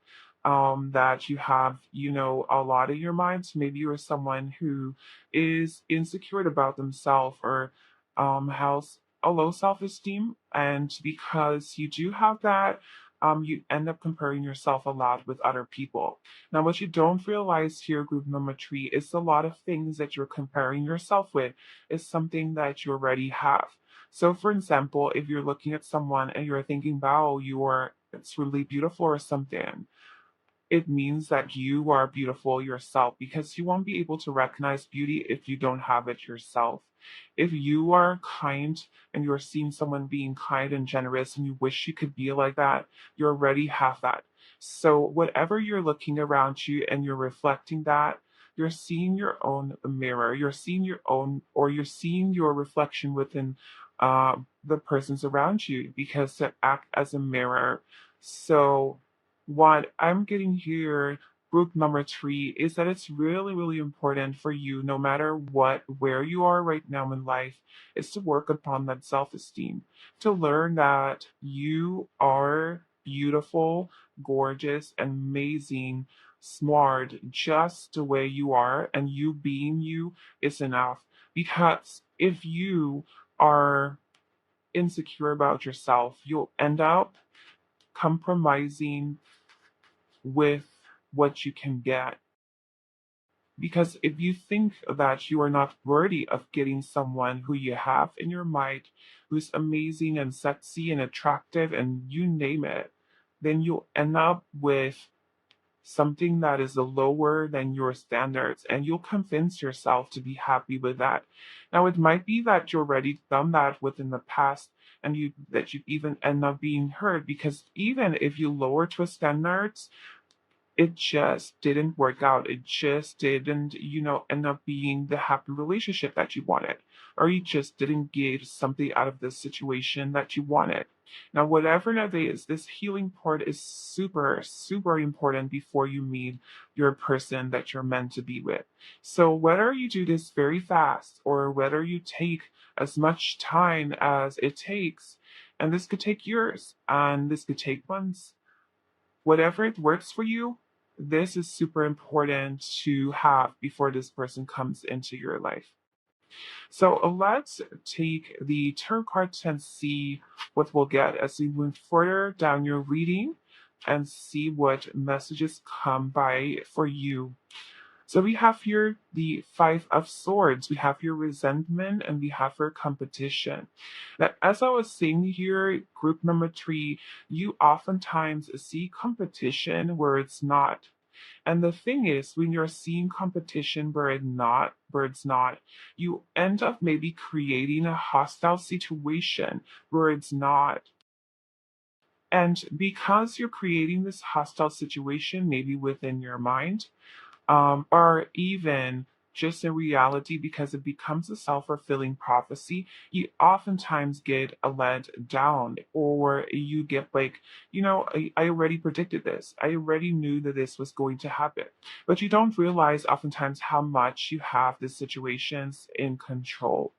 that you have a lot in your mind. So maybe you're someone who is insecure about themselves, or has a low self-esteem, and because you do have that, you end up comparing yourself a lot with other people. Now, what you don't realize here, group number 3, is a lot of things that you're comparing yourself with is something that you already have. So, for example, if you're looking at someone and you're thinking, wow, it's really beautiful or something, it means that you are beautiful yourself, because you won't be able to recognize beauty if you don't have it yourself. If you are kind and you're seeing someone being kind and generous and you wish you could be like that, you already have that. So, whatever you're looking around you and you're reflecting that, you're seeing your own mirror, you're seeing your own, or you're seeing your reflection within the persons around you, because they act as a mirror. So, what I'm getting here, group number 3, is that it's really, really important for you, no matter where you are right now in life, is to work upon that self-esteem, to learn that you are beautiful, gorgeous, and amazing. smart just the way you are, and you being you is enough. Because if you are insecure about yourself, you'll end up compromising with what you can get. Because if you think that you are not worthy of getting someone who you have in your mind, who's amazing and sexy and attractive and you name it, then you'll end up with something that is lower than your standards, and you'll convince yourself to be happy with that. Now it might be that you've already done that within the past, and you even end up being hurt, because even if you lower to standards, it just didn't work out. It just didn't, end up being the happy relationship that you wanted. Or you just didn't get something out of this situation that you wanted. Now, whatever that is, this healing part is super, super important before you meet your person that you're meant to be with. So, whether you do this very fast or whether you take as much time as it takes, and this could take years and this could take months, whatever it works for you, this is super important to have before this person comes into your life. So let's take the tarot cards and see what we'll get as we move further down your reading and see what messages come by for you. So we have here the Five of Swords, we have here resentment, and we have here competition. Now, as I was saying here, group number 3, you oftentimes see competition where it's not. And the thing is, when you're seeing competition where it's not, you end up maybe creating a hostile situation where it's not. And because you're creating this hostile situation, maybe within your mind, or even just in reality, because it becomes a self-fulfilling prophecy, you oftentimes get led down, or you get like, I already predicted this. I already knew that this was going to happen. But you don't realize oftentimes how much you have the situations in control,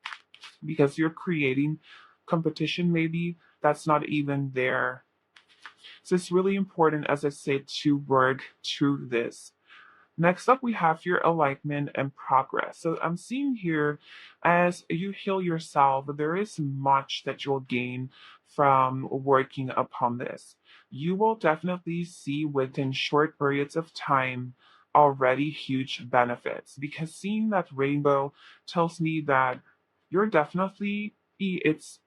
because you're creating competition maybe that's not even there. So it's really important, as I said, to work through this. Next up, we have your alignment and progress. So I'm seeing here, as you heal yourself, there is much that you'll gain from working upon this. You will definitely see within short periods of time already huge benefits, because seeing that rainbow tells me that you're definitely, it's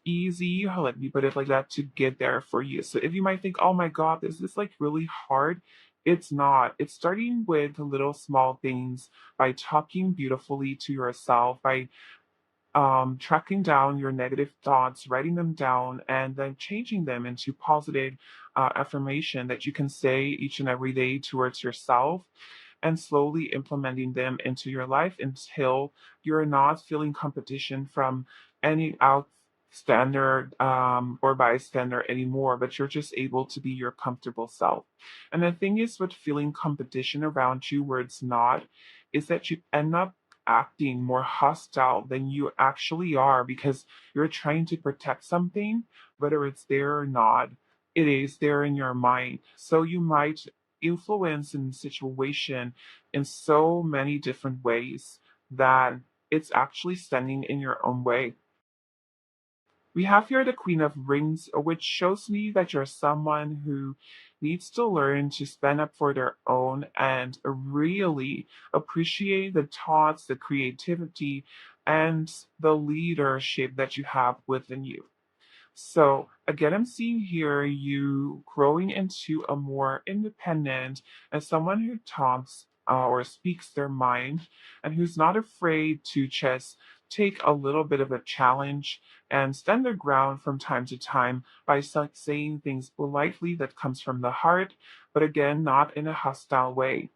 easy, let me put it like that, to get there for you. So if you might think, oh my God, is this like really hard? It's not. It's starting with little small things, by talking beautifully to yourself, by tracking down your negative thoughts, writing them down, and then changing them into positive affirmation that you can say each and every day towards yourself, and slowly implementing them into your life until you're not feeling competition from any outstander or bystander anymore, but you're just able to be your comfortable self. And the thing is, with feeling competition around you where it's not, is that you end up acting more hostile than you actually are, because you're trying to protect something, whether it's there or not. It is there in your mind. So you might influence in the situation in so many different ways that it's actually standing in your own way. We have here the Queen of Rings, which shows me that you're someone who needs to learn to stand up for their own and really appreciate the thoughts, the creativity, and the leadership that you have within you. So again, I'm seeing here you growing into a more independent and someone who talks or speaks their mind, and who's not afraid to just take a little bit of a challenge and stand their ground from time to time by saying things politely that comes from the heart, but again, not in a hostile way.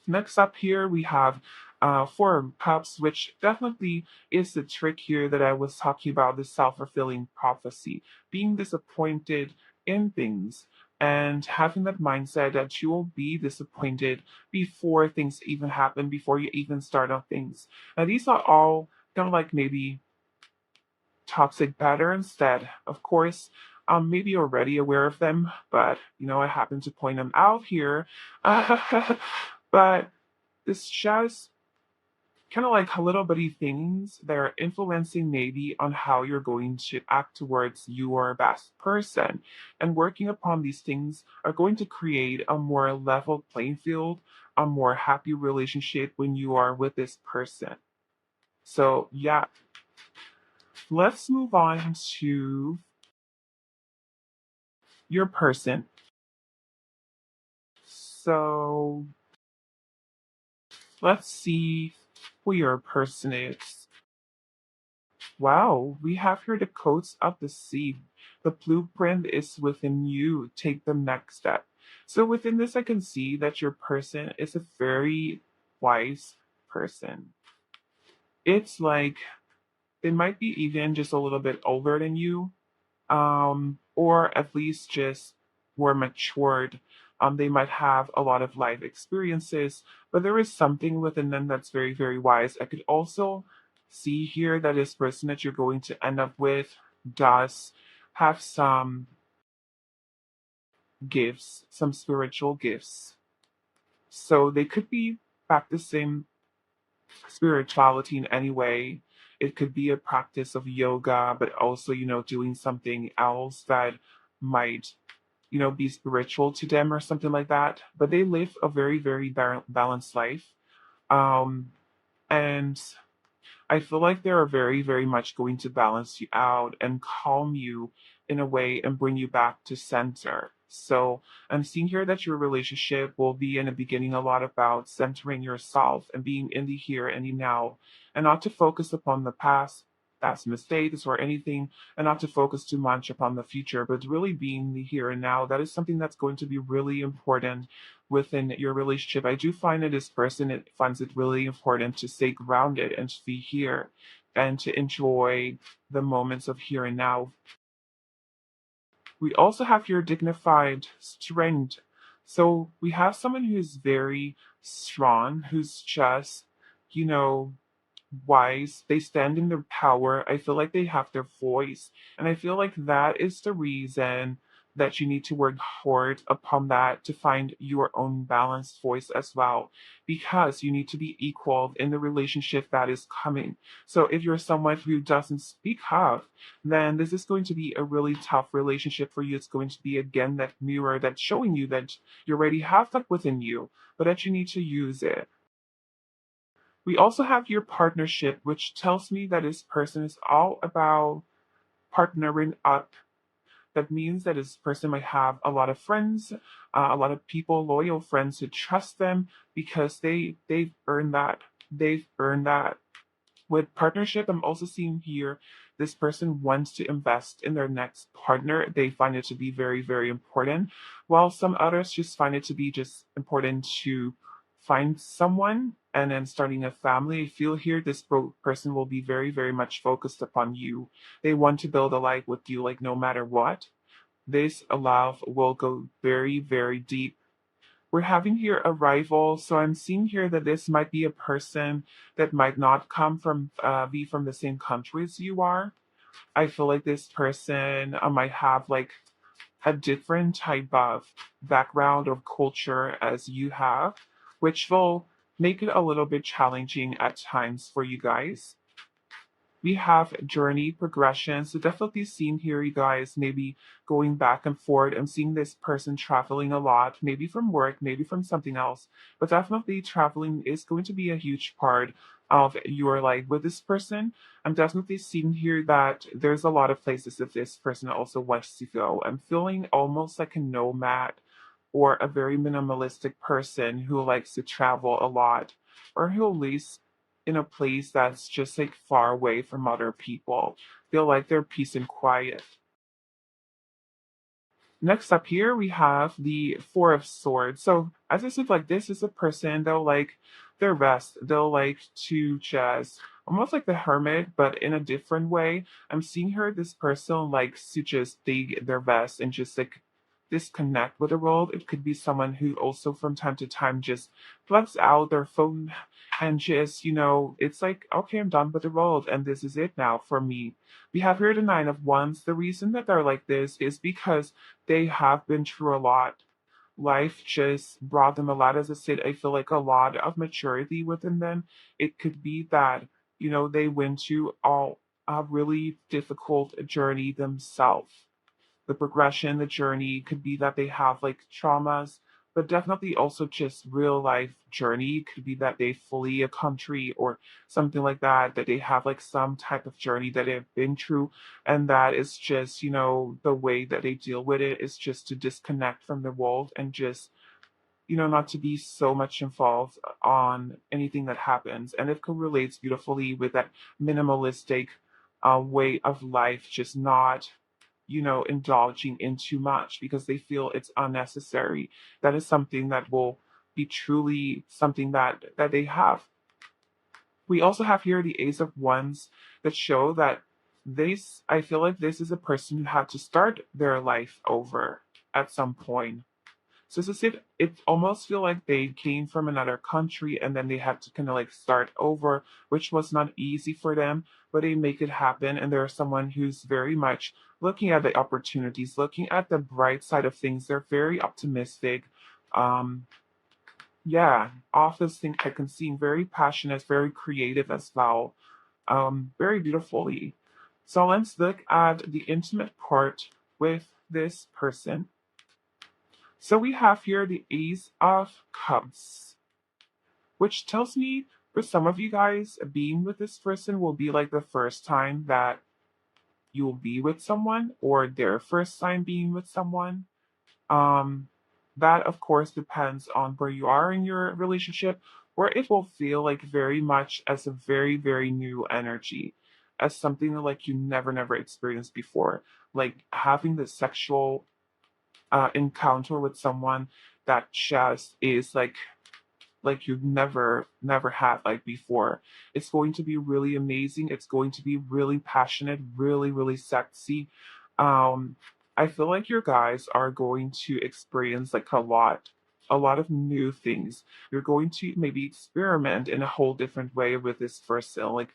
Next up here, we have Four of Cups, which definitely is the trick here that I was talking about, the self-fulfilling prophecy, being disappointed in things and having that mindset that you will be disappointed before things even happen, before you even start on things. Now, these are all kind of like maybe toxic patterns that, of course, maybe already aware of them, but I happen to point them out here. But this just kind of like little bitty things that are influencing maybe on how you're going to act towards your best person. And working upon these things are going to create a more level playing field, a more happy relationship when you are with this person. So, yeah, let's move on to your person. So, let's see who your person is. Wow, we have here the codes of the sea. The blueprint is within you. Take the next step. So within this, I can see that your person is a very wise person. It's like they might be even just a little bit older than you, or at least just more matured. They might have a lot of life experiences, but there is something within them that's very, very wise. I could also see here that this person that you're going to end up with does have some gifts, some spiritual gifts. So they could be practicing spirituality in any way. It could be a practice of yoga, but also, doing something else that might, be spiritual to them or something like that. But they live a very, very balanced life. Um, and I feel like they're very, very much going to balance you out and calm you in a way and bring you back to center. So I'm seeing here that your relationship will be in the beginning a lot about centering yourself and being in the here and the now, and not to focus upon the past, past mistakes or anything, and not to focus too much upon the future, but really being the here and now. That is something that's going to be really important within your relationship. I do find that this person it finds it really important to stay grounded and to be here and to enjoy the moments of here and now. We also have your dignified strength. So we have someone who's very strong, who's just, you know, wise. They stand in their power. I feel like they have their voice. And I feel like that is the reason that you need to work hard upon that to find your own balanced voice as well. Because you need to be equal in the relationship that is coming. So if you're someone who doesn't speak up, then this is going to be a really tough relationship for you. It's going to be again that mirror that's showing you that you already have that within you, but that you need to use it. We also have your partnership, which tells me that this person is all about partnering up. That means that this person might have a lot of friends, a lot of people, loyal friends who trust them because they've earned that. They've earned that. With partnership, I'm also seeing here this person wants to invest in their next partner. They find it to be very, very important, while some others just find it to be just important to find someone and then starting a family. I feel here this person will be very, very much focused upon you. They want to build a life with you, like no matter what. This love will go very, very deep. We're having here a rival, so I'm seeing here that this might be a person that might not come from be from the same country as you are. I feel like this person might have like a different type of background or culture as you have, which will make it a little bit challenging at times for you guys. We have journey progression. So definitely seeing here, you guys, maybe going back and forth. I'm seeing this person traveling a lot, maybe from work, maybe from something else, but definitely traveling is going to be a huge part of your life with this person. I'm definitely seeing here that there's a lot of places that this person also wants to go. I'm feeling almost like a nomad or a very minimalistic person who likes to travel a lot or who lives in a place that's just like far away from other people. Feel like they're peace and quiet. Next up here we have the Four of Swords. So as I said, like this is a person they'll like their rest. They'll like to just almost like the hermit, but in a different way. I'm seeing her this person likes to just dig their best and just like disconnect with the world. It could be someone who also from time to time just plugs out their phone and just, it's like, okay, I'm done with the world and this is it now for me. We have here the Nine of Wands. The reason that they're like this is because they have been through a lot. Life just brought them a lot. As I said, I feel like a lot of maturity within them. It could be that, they went to a really difficult journey themselves. The progression, the journey could be that they have like traumas, but definitely also just real life journey. Could be that they flee a country or something like that, that they have like some type of journey that they've been through. And that is just, the way that they deal with it is just to disconnect from the world and just, not to be so much involved on anything that happens. And it correlates beautifully with that minimalistic way of life, just not indulging in too much because they feel it's unnecessary. That is something that will be truly something that they have. We also have here the Ace of Wands that show that this, I feel like this is a person who had to start their life over at some point. So it's as if it almost feel like they came from another country and then they had to kind of like start over, which was not easy for them, but they make it happen. And they're someone who's very much looking at the opportunities, looking at the bright side of things. They're very optimistic. Um, yeah, off this thing I can see very passionate, very creative as well. Very beautifully. So let's look at the intimate part with this person. So we have here the Ace of Cups, which tells me for some of you guys, being with this person will be like the first time that you will be with someone or their first time being with someone. Um, that of course depends on where you are in your relationship, or it will feel like very much as a very, very new energy, as something that like you never experienced before. Like having the sexual encounter with someone that just is like you've never had like before. It's going to be really amazing. It's going to be really passionate, really sexy. um I feel like your guys are going to experience like a lot of new things. You're going to maybe experiment in a whole different way with this person. Like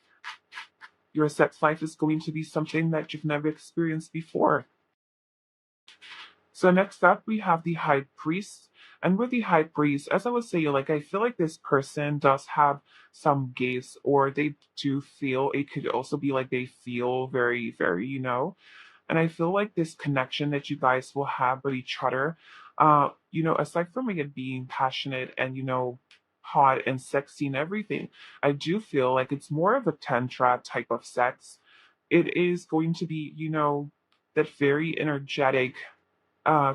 your sex life is going to be something that you've never experienced before. So next up, we have the High Priest. And with the High Priest, as I was saying, like I feel like this person does have some gifts, or they do feel, it could also be like they feel very, and I feel like this connection that you guys will have with each other, aside from it being passionate and, hot and sexy and everything, I do feel like it's more of a tantra type of sex. It is going to be, that very energetic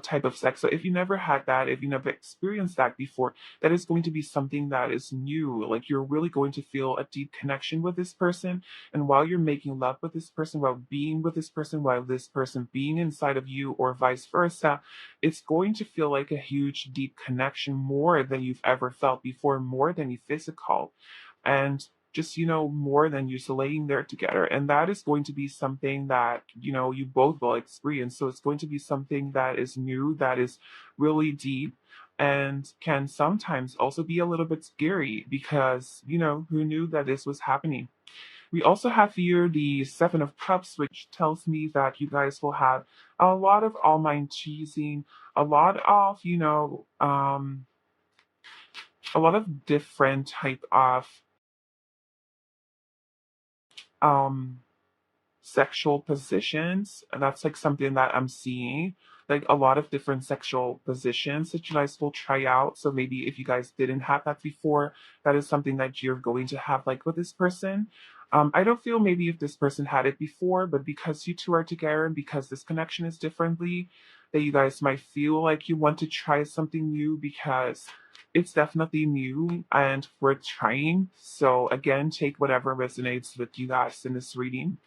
type of sex. So if you never had that, if you never experienced that before, that is going to be something that is new. Like you're really going to feel a deep connection with this person. And while you're making love with this person, while being with this person, while this person being inside of you, or vice versa, it's going to feel like a huge, deep connection, more than you've ever felt before, more than you physical. And just more than just laying there together, and that is going to be something that you both will experience. So it's going to be something that is new, that is really deep, and can sometimes also be a little bit scary because who knew that this was happening. We also have here the Seven of Cups, which tells me that you guys will have a lot of all mind teasing, a lot of a lot of different type of um sexual positions. And that's like something that I'm seeing, like a lot of different sexual positions that you guys will try out. So maybe if you guys didn't have that before, that is something that you're going to have like with this person. I don't feel maybe if this person had it before, but because you two are together and because this connection is differently, that you guys might feel like you want to try something new because it's definitely new and worth trying. So again, take whatever resonates with you guys in this reading.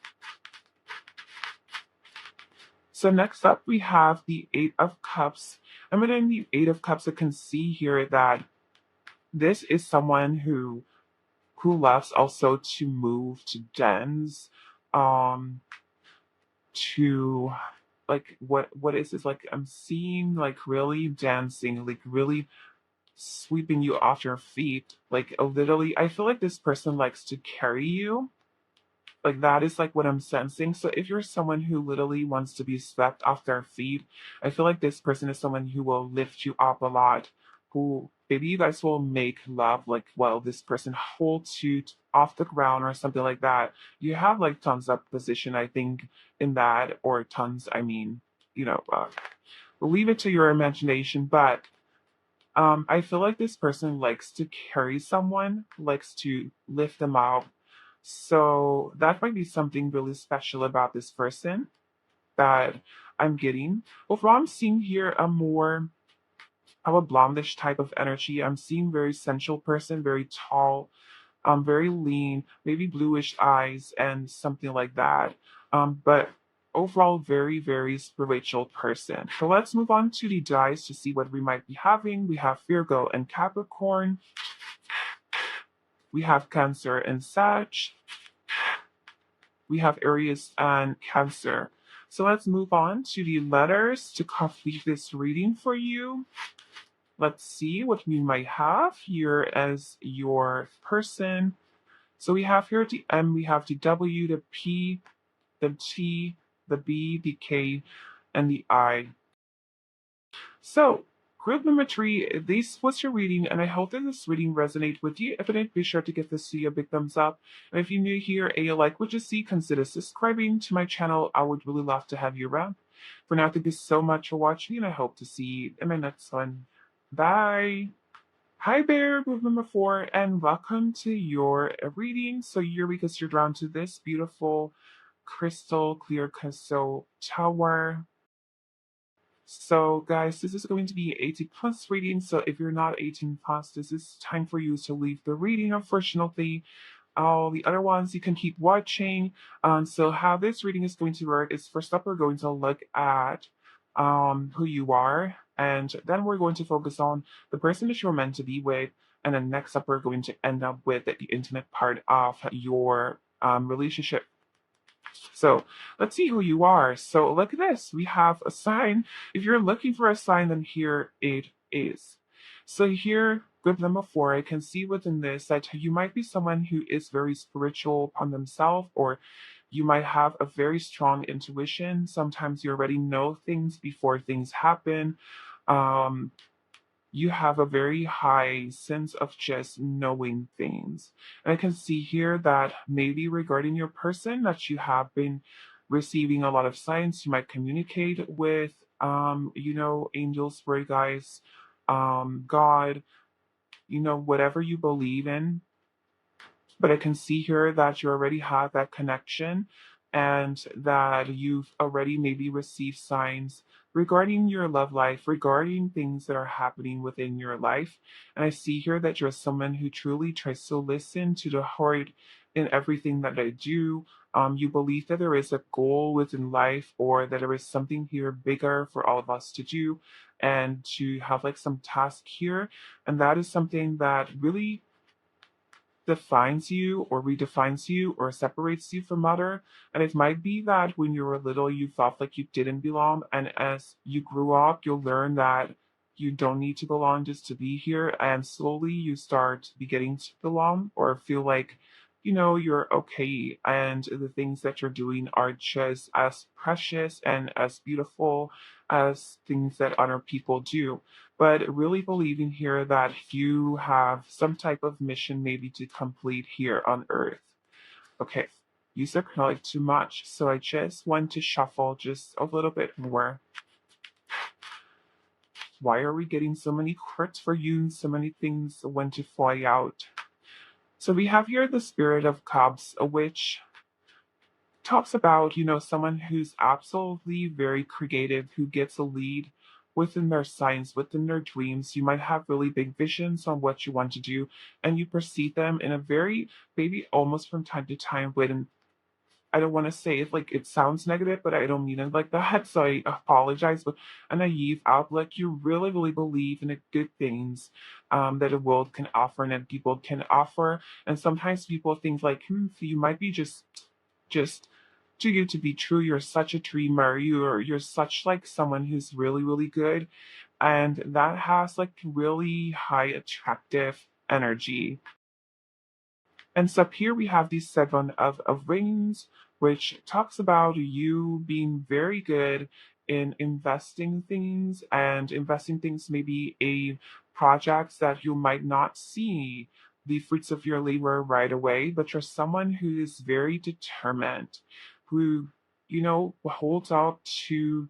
So next up, we have the Eight of Cups. And within the Eight of Cups, I can see here that this is someone who loves also to move, to dance, um, to like what is this? Like I'm seeing like really dancing, like really sweeping you off your feet. Like literally, I feel like this person likes to carry you. Like that is like what I'm sensing. So if you're someone who literally wants to be swept off their feet, I feel like this person is someone who will lift you up a lot. Who maybe you guys will make love like while this person holds you off the ground or something like that. You have like tons of position, I think, in that, or tons. I mean, you know, leave it to your imagination. But I feel like this person likes to carry someone, likes to lift them up. So that might be something really special about this person that I'm getting. Overall, I'm seeing here a more of a blondish type of energy. I'm seeing very sensual person, very tall, very lean, maybe bluish eyes and something like that. But overall, very, very spiritual person. So let's move on to the dice to see what we might be having. We have Virgo and Capricorn. We have Cancer and Sag. We have Aries and Cancer. So let's move on to the letters to complete this reading for you. Let's see what we might have here as your person. So we have here the M, we have the W, the P, the T, the B, the K, and the I. So, group number 3, this was your reading, and I hope that this reading resonates with you. If it did, be sure to give this video a big thumbs up. And if you're new here and you like what you see, consider subscribing to my channel. I would really love to have you around. For now, thank you so much for watching, and I hope to see you in my next one. Bye! Hi there, group number 4, and welcome to your reading. So you're because you're drawn to this beautiful crystal clear crystal tower. So guys, this is going to be 18 plus reading. So if you're not 18 plus, this is time for you to leave the reading, unfortunately. All the other ones you can keep watching. So how this reading is going to work is, first up we're going to look at who you are, and then we're going to focus on the person that you're meant to be with, and then next up we're going to end up with the intimate part of your relationship. So let's see who you are. So look at this. We have a sign. If you're looking for a sign, then here it is. So here, group number 4, I can see within this that you might be someone who is very spiritual upon themselves, or you might have a very strong intuition. Sometimes you already know things before things happen. Um, you have a very high sense of just knowing things. And I can see here that maybe regarding your person that you have been receiving a lot of signs, you might communicate with, angels, spirit guides, God, whatever you believe in, but I can see here that you already have that connection and that you've already maybe received signs regarding your love life, regarding things that are happening within your life. And I see here that you're someone who truly tries to listen to the heart in everything that I do. You believe that there is a goal within life, or that there is something here bigger for all of us to do and to have like some task here. And that is something that really defines you or redefines you or separates you from other. And it might be that when you were little, you felt like you didn't belong. And as you grew up, you'll learn that you don't need to belong just to be here. And slowly you start beginning to belong or feel like, you're okay. And the things that you're doing are just as precious and as beautiful as things that other people do, but really believing here that you have some type of mission maybe to complete here on Earth. Okay, you said like too much, so I just want to shuffle just a little bit more. Why are we getting so many cards for you and so many things when to fly out? So we have here the Spirit of Cups, which talks about, someone who's absolutely very creative, who gets a lead within their science, within their dreams. You might have really big visions on what you want to do, and you proceed them in a very, maybe almost from time to time with an, I don't want to say it like it sounds negative, but I don't mean it like that. So I apologize. But a naive outlook, you really, really believe in the good things that the world can offer and that people can offer. And sometimes people think like, so you might be just to you to be true. You're such a dreamer. You're such like someone who's really, really good. And that has like really high attractive energy. And so up here we have the seven of rings, which talks about you being very good in investing things and investing things maybe a projects that you might not see the fruits of your labor right away, but you're someone who is very determined, who, holds out to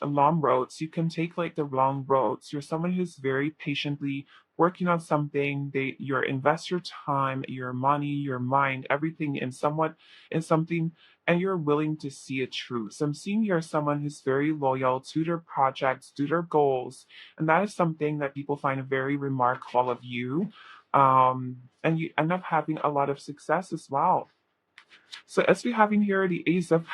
long roads. You can take like the long roads. You're someone who's very patiently working on something. You invest your time, your money, your mind, everything in something, and you're willing to see it through. So I'm seeing you're someone who's very loyal to their projects, to their goals, and that is something that people find very remarkable of you. And you end up having a lot of success as well. So as we have in here the Ace of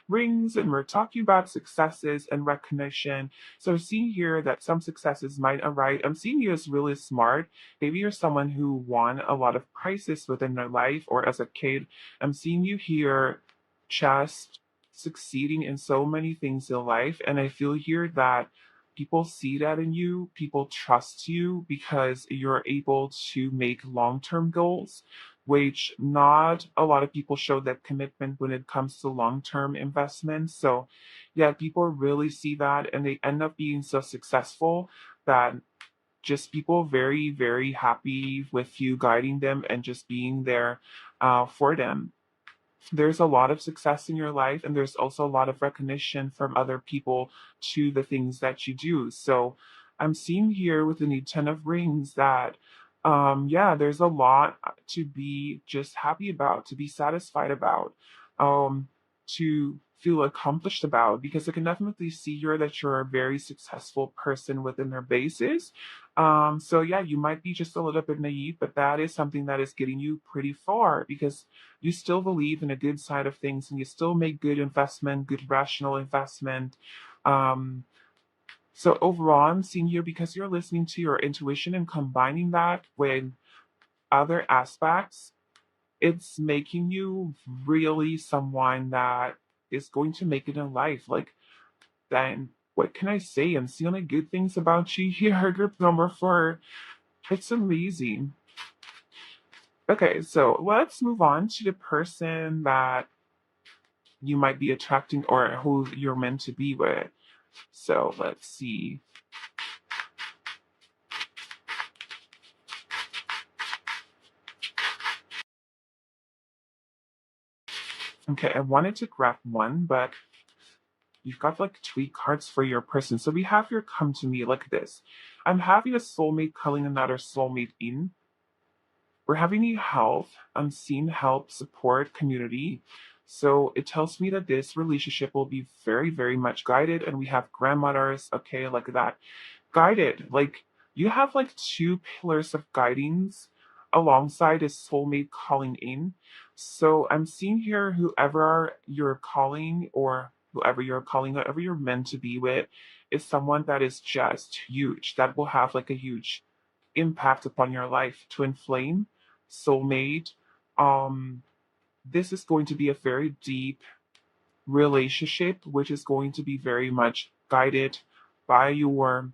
rings, and we're talking about successes and recognition. So I'm seeing here that some successes might arrive. I'm seeing you as really smart. Maybe you're someone who won a lot of prizes within their life or as a kid. I'm seeing you here just succeeding in so many things in life. And I feel here that people see that in you, people trust you because you're able to make long-term goals, which not a lot of people show that commitment when it comes to long-term investments. So yeah, people really see that and they end up being so successful that just people very, very happy with you guiding them and just being there for them. There's a lot of success in your life and there's also a lot of recognition from other people to the things that you do. So I'm seeing here with the new 10 of rings that yeah, there's a lot to be just happy about, to be satisfied about, to feel accomplished about, because I can definitely see here that you're a very successful person within their bases. So yeah, you might be just a little bit naive, but that is something that is getting you pretty far because you still believe in a good side of things and you still make good investment, good rational investment. Um, so overall, I'm seeing you because you're listening to your intuition and combining that with other aspects. It's making you really someone that is going to make it in life. Like, then what can I say? I'm seeing only good things about you here. Group number 4. It's amazing. Okay, so let's move on to the person that you might be attracting or who you're meant to be with. So let's see. Okay, I wanted to grab one, but you've got like 3 cards for your person. So we have your come to me like this. I'm having a soulmate calling another soulmate in. We're having a health, unseen help, support, community. So it tells me that this relationship will be very, very much guided. And we have grandmothers, okay, like that. Guided. Like you have like 2 pillars of guidings alongside a soulmate calling in. So I'm seeing here whoever you're calling or whoever you're meant to be with is someone that is just huge, that will have like a huge impact upon your life. Twin flame, soulmate. Um, this is going to be a very deep relationship, which is going to be very much guided by your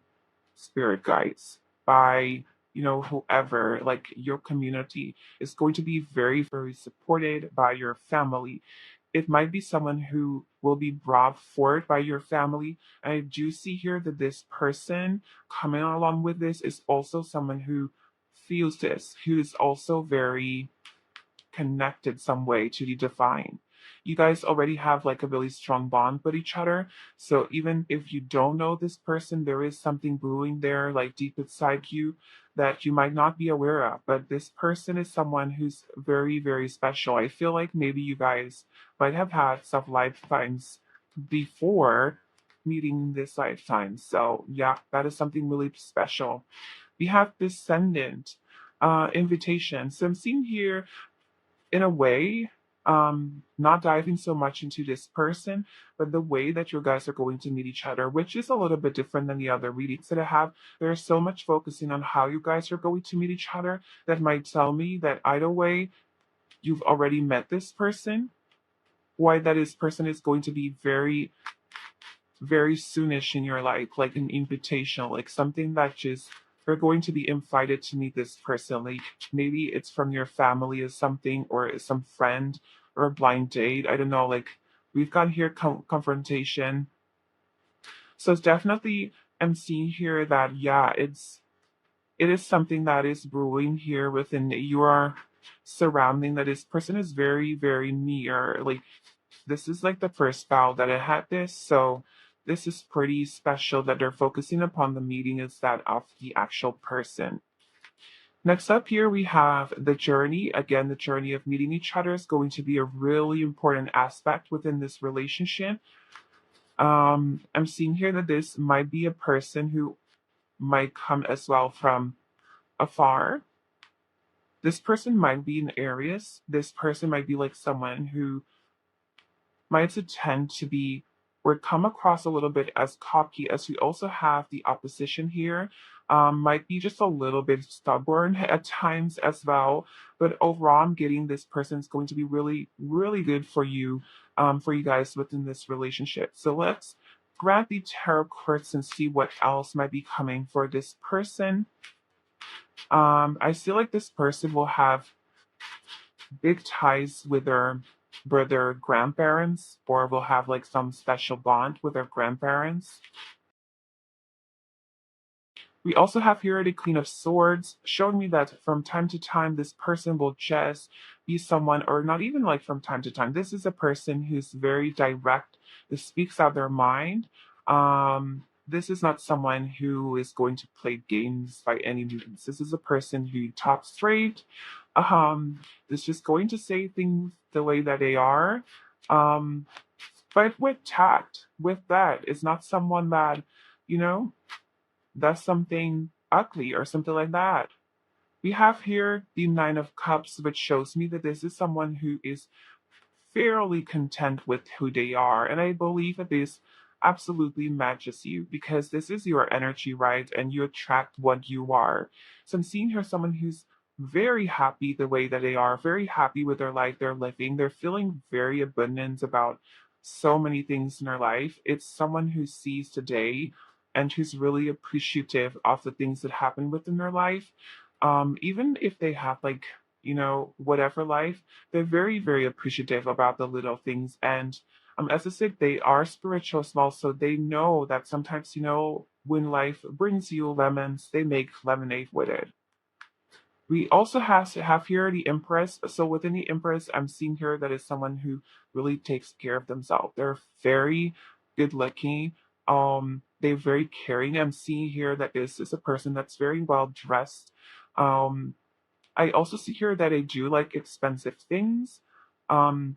spirit guides, by whoever, like your community is going to be very, very supported by your family. It might be someone who will be brought forward by your family. And I do see here that this person coming along with this is also someone who feels this, who is also very connected some way to the divine. You guys already have like a really strong bond with each other. So even if you don't know this person, there is something brewing there, like deep inside you, that you might not be aware of. But this person is someone who's very, very special. I feel like maybe you guys might have had some lifetimes before meeting this lifetime. So yeah, that is something really special. We have descendant invitation. So I'm seeing here in a way, not diving so much into this person, but the way that you guys are going to meet each other, which is a little bit different than the other readings that I have. There's so much focusing on how you guys are going to meet each other that might tell me that either way, you've already met this person, why that this person is going to be very, very soonish in your life, like an invitation, like something that just you're going to be invited to meet this person. Like maybe it's from your family or something, or some friend, or a blind date. I don't know. Like we've got here confrontation. So it's definitely, I'm seeing here that yeah, it is something that is brewing here within your surrounding, that this person is very, very near. Like this is like the first bout that I had this, so this is pretty special that they're focusing upon the meeting is that of the actual person. Next up here we have the journey. Again, the journey of meeting each other is going to be a really important aspect within this relationship. I'm seeing here that this might be a person who might come as well from afar. This person might be in Aries. This person might be like someone who might tend to be or come across a little bit as cocky, as we also have the opposition here. Might be just a little bit stubborn at times as well. But overall, I'm getting this person is going to be really, really good for you guys within this relationship. So let's grab the tarot cards and see what else might be coming for this person. I feel like this person will have big ties with their grandparents, or will have like some special bond with their grandparents. We also have here the Queen of Swords, showing me that from time to time, this person will just be someone, or not even like from time to time. This is a person who's very direct, who speaks out their mind. This is not someone who is going to play games by any means. This is a person who talks straight. Is just going to say things the way that they are. Um, but with tact, with that, it's not someone that, you know, that's something ugly or something like that. We have here the Nine of Cups, which shows me that this is someone who is fairly content with who they are. And I believe that this absolutely matches you, because this is your energy, right? And you attract what you are. So I'm seeing here someone who's very happy the way that they are, very happy with their life they're living. They're feeling very abundant about so many things in their life. It's someone who sees today and who's really appreciative of the things that happen within their life. Even if they have like, whatever life, they're very, very appreciative about the little things. And as I said, they are spiritual as well, so they know that sometimes, when life brings you lemons, they make lemonade with it. We also have here the Empress. So within the Empress, I'm seeing here that is someone who really takes care of themselves. They're very good looking. They're very caring. I'm seeing here that this is a person that's very well dressed. Um, I also see here that they do like expensive things, um,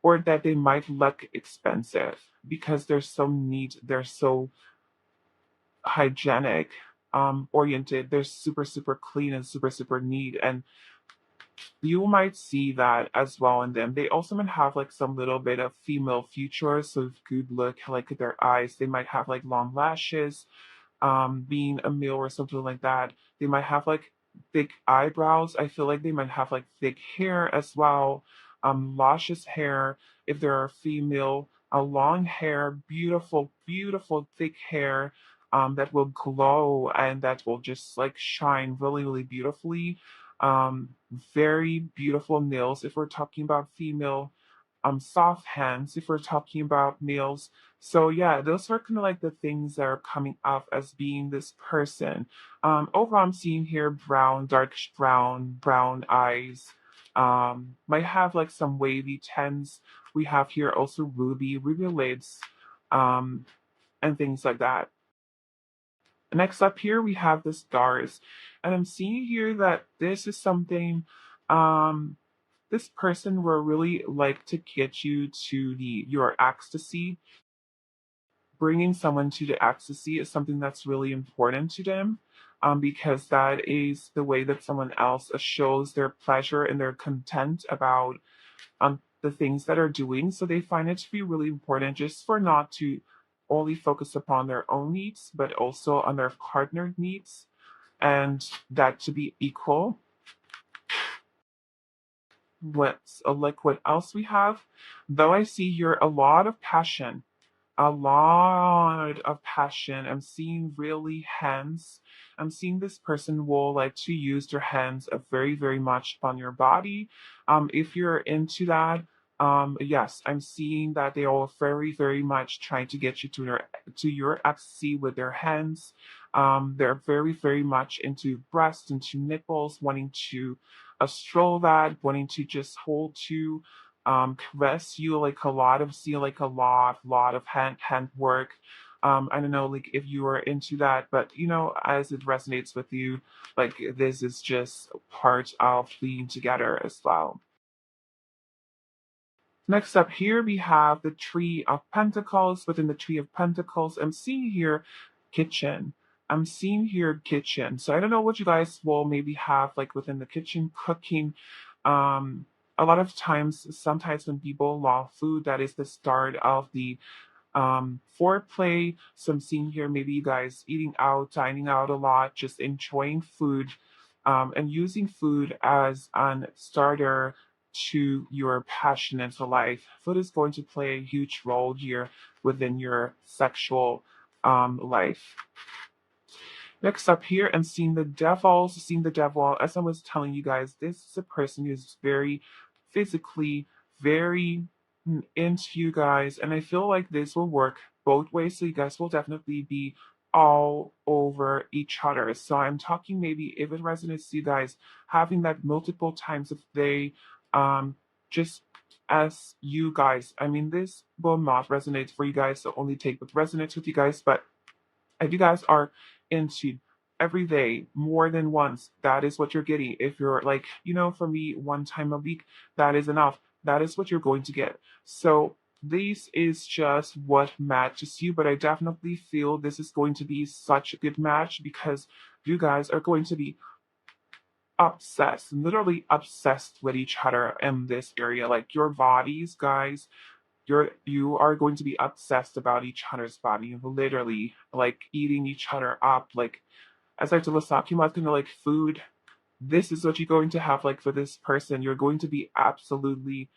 or that they might look expensive because they're so neat, they're so hygienic, oriented, they're super, super clean and super, super neat. And you might see that as well in them. They also might have like some little bit of female features, so good look, like their eyes. They might have like long lashes, being a male or something like that. They might have like thick eyebrows. I feel like they might have like thick hair as well, luscious hair if they're a female, a long hair, beautiful, beautiful thick hair, that will glow and that will just like shine really, really beautifully. Um, Very beautiful nails if we're talking about female, soft hands if we're talking about males. So yeah, those are kind of like the things that are coming up as being this person. Overall, I'm seeing here brown, darkish brown, brown eyes. Might have like some wavy tints. We have here also ruby lids, um, and things like that. Next up here we have the stars, and I'm seeing here that this is something. Um, this person will really like to get you to the your ecstasy. Bringing someone to the ecstasy is something that's really important to them, because that is the way that someone else shows their pleasure and their content about the things that are doing. So they find it to be really important just for not to only focus upon their own needs, but also on their partner needs, and that to be equal. what else we have? Though I see here a lot of passion, a lot of passion. I'm seeing really hands. I'm seeing this person will like to use their hands very, very much on your body. If you're into that, yes, I'm seeing that they are very, very much trying to get you to your ecstasy with their hands. They're very, very much into breasts, into nipples, wanting to stroll that, wanting to just hold you, caress you like a lot of see like a lot of hand work. I don't know like if you are into that, but as it resonates with you, like this is just part of being together as well. Next up here, we have the Tree of Pentacles. Within the Tree of Pentacles, I'm seeing here kitchen. I'm seeing here kitchen. So I don't know what you guys will maybe have like within the kitchen cooking. Um, a lot of times, sometimes when people love food, that is the start of the foreplay. So I'm seeing here maybe you guys eating out, dining out a lot, just enjoying food, and using food as an starter to your passion into life. Food is going to play a huge role here within your sexual life. Next up here, I'm seeing the devil. So seeing the devil, as I was telling you guys, this is a person who's very physically, very into you guys. And I feel like this will work both ways. So you guys will definitely be all over each other. So I'm talking maybe if it resonates to you guys, having that multiple times of day, um, just as you guys. I mean, this will not resonate for you guys, so only take what resonates with you guys. But if you guys are into every day more than once, that is what you're getting. If you're like, for me, one time a week, that is enough. That is what you're going to get. So this is just what matches you, but I definitely feel this is going to be such a good match because you guys are going to be obsessed, literally obsessed with each other in this area. Like your bodies, guys, you are going to be obsessed about each other's body, literally like eating each other up. Like as I was talking about, like food. This is what you're going to have like for this person. You're going to be absolutely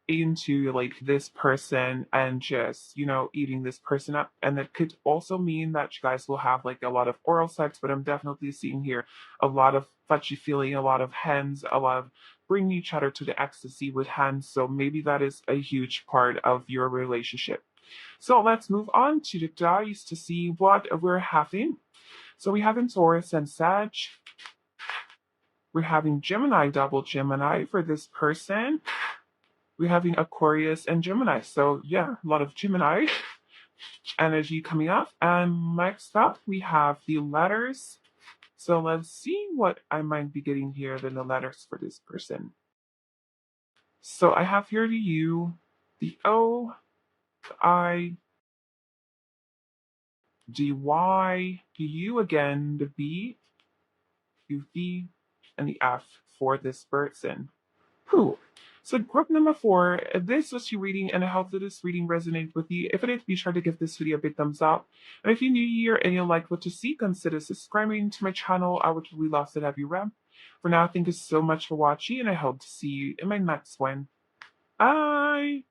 into like this person and just eating this person up, and it could also mean that you guys will have like a lot of oral sex, but I'm definitely seeing here a lot of touchy feeling, a lot of hands, a lot of bringing each other to the ecstasy with hands. So maybe that is a huge part of your relationship. So let's move on to the dice to see what we're having. So we have in Taurus and Sag. We're having Gemini, double Gemini for this person. We're having Aquarius and Gemini. So yeah, a lot of Gemini energy coming up. And next up, we have the letters. So let's see what I might be getting here than the letters for this person. So I have here the U, the O, the I, the Y, the U again, the B, the V, and the F for this person. Whew. So group number 4, if this was your reading and I hope that this reading resonated with you, if it did, be sure to give this video a big thumbs up. And if you're new here and you like what you see, consider subscribing to my channel. I would really love to have you around. For now, thank you so much for watching and I hope to see you in my next one. Bye!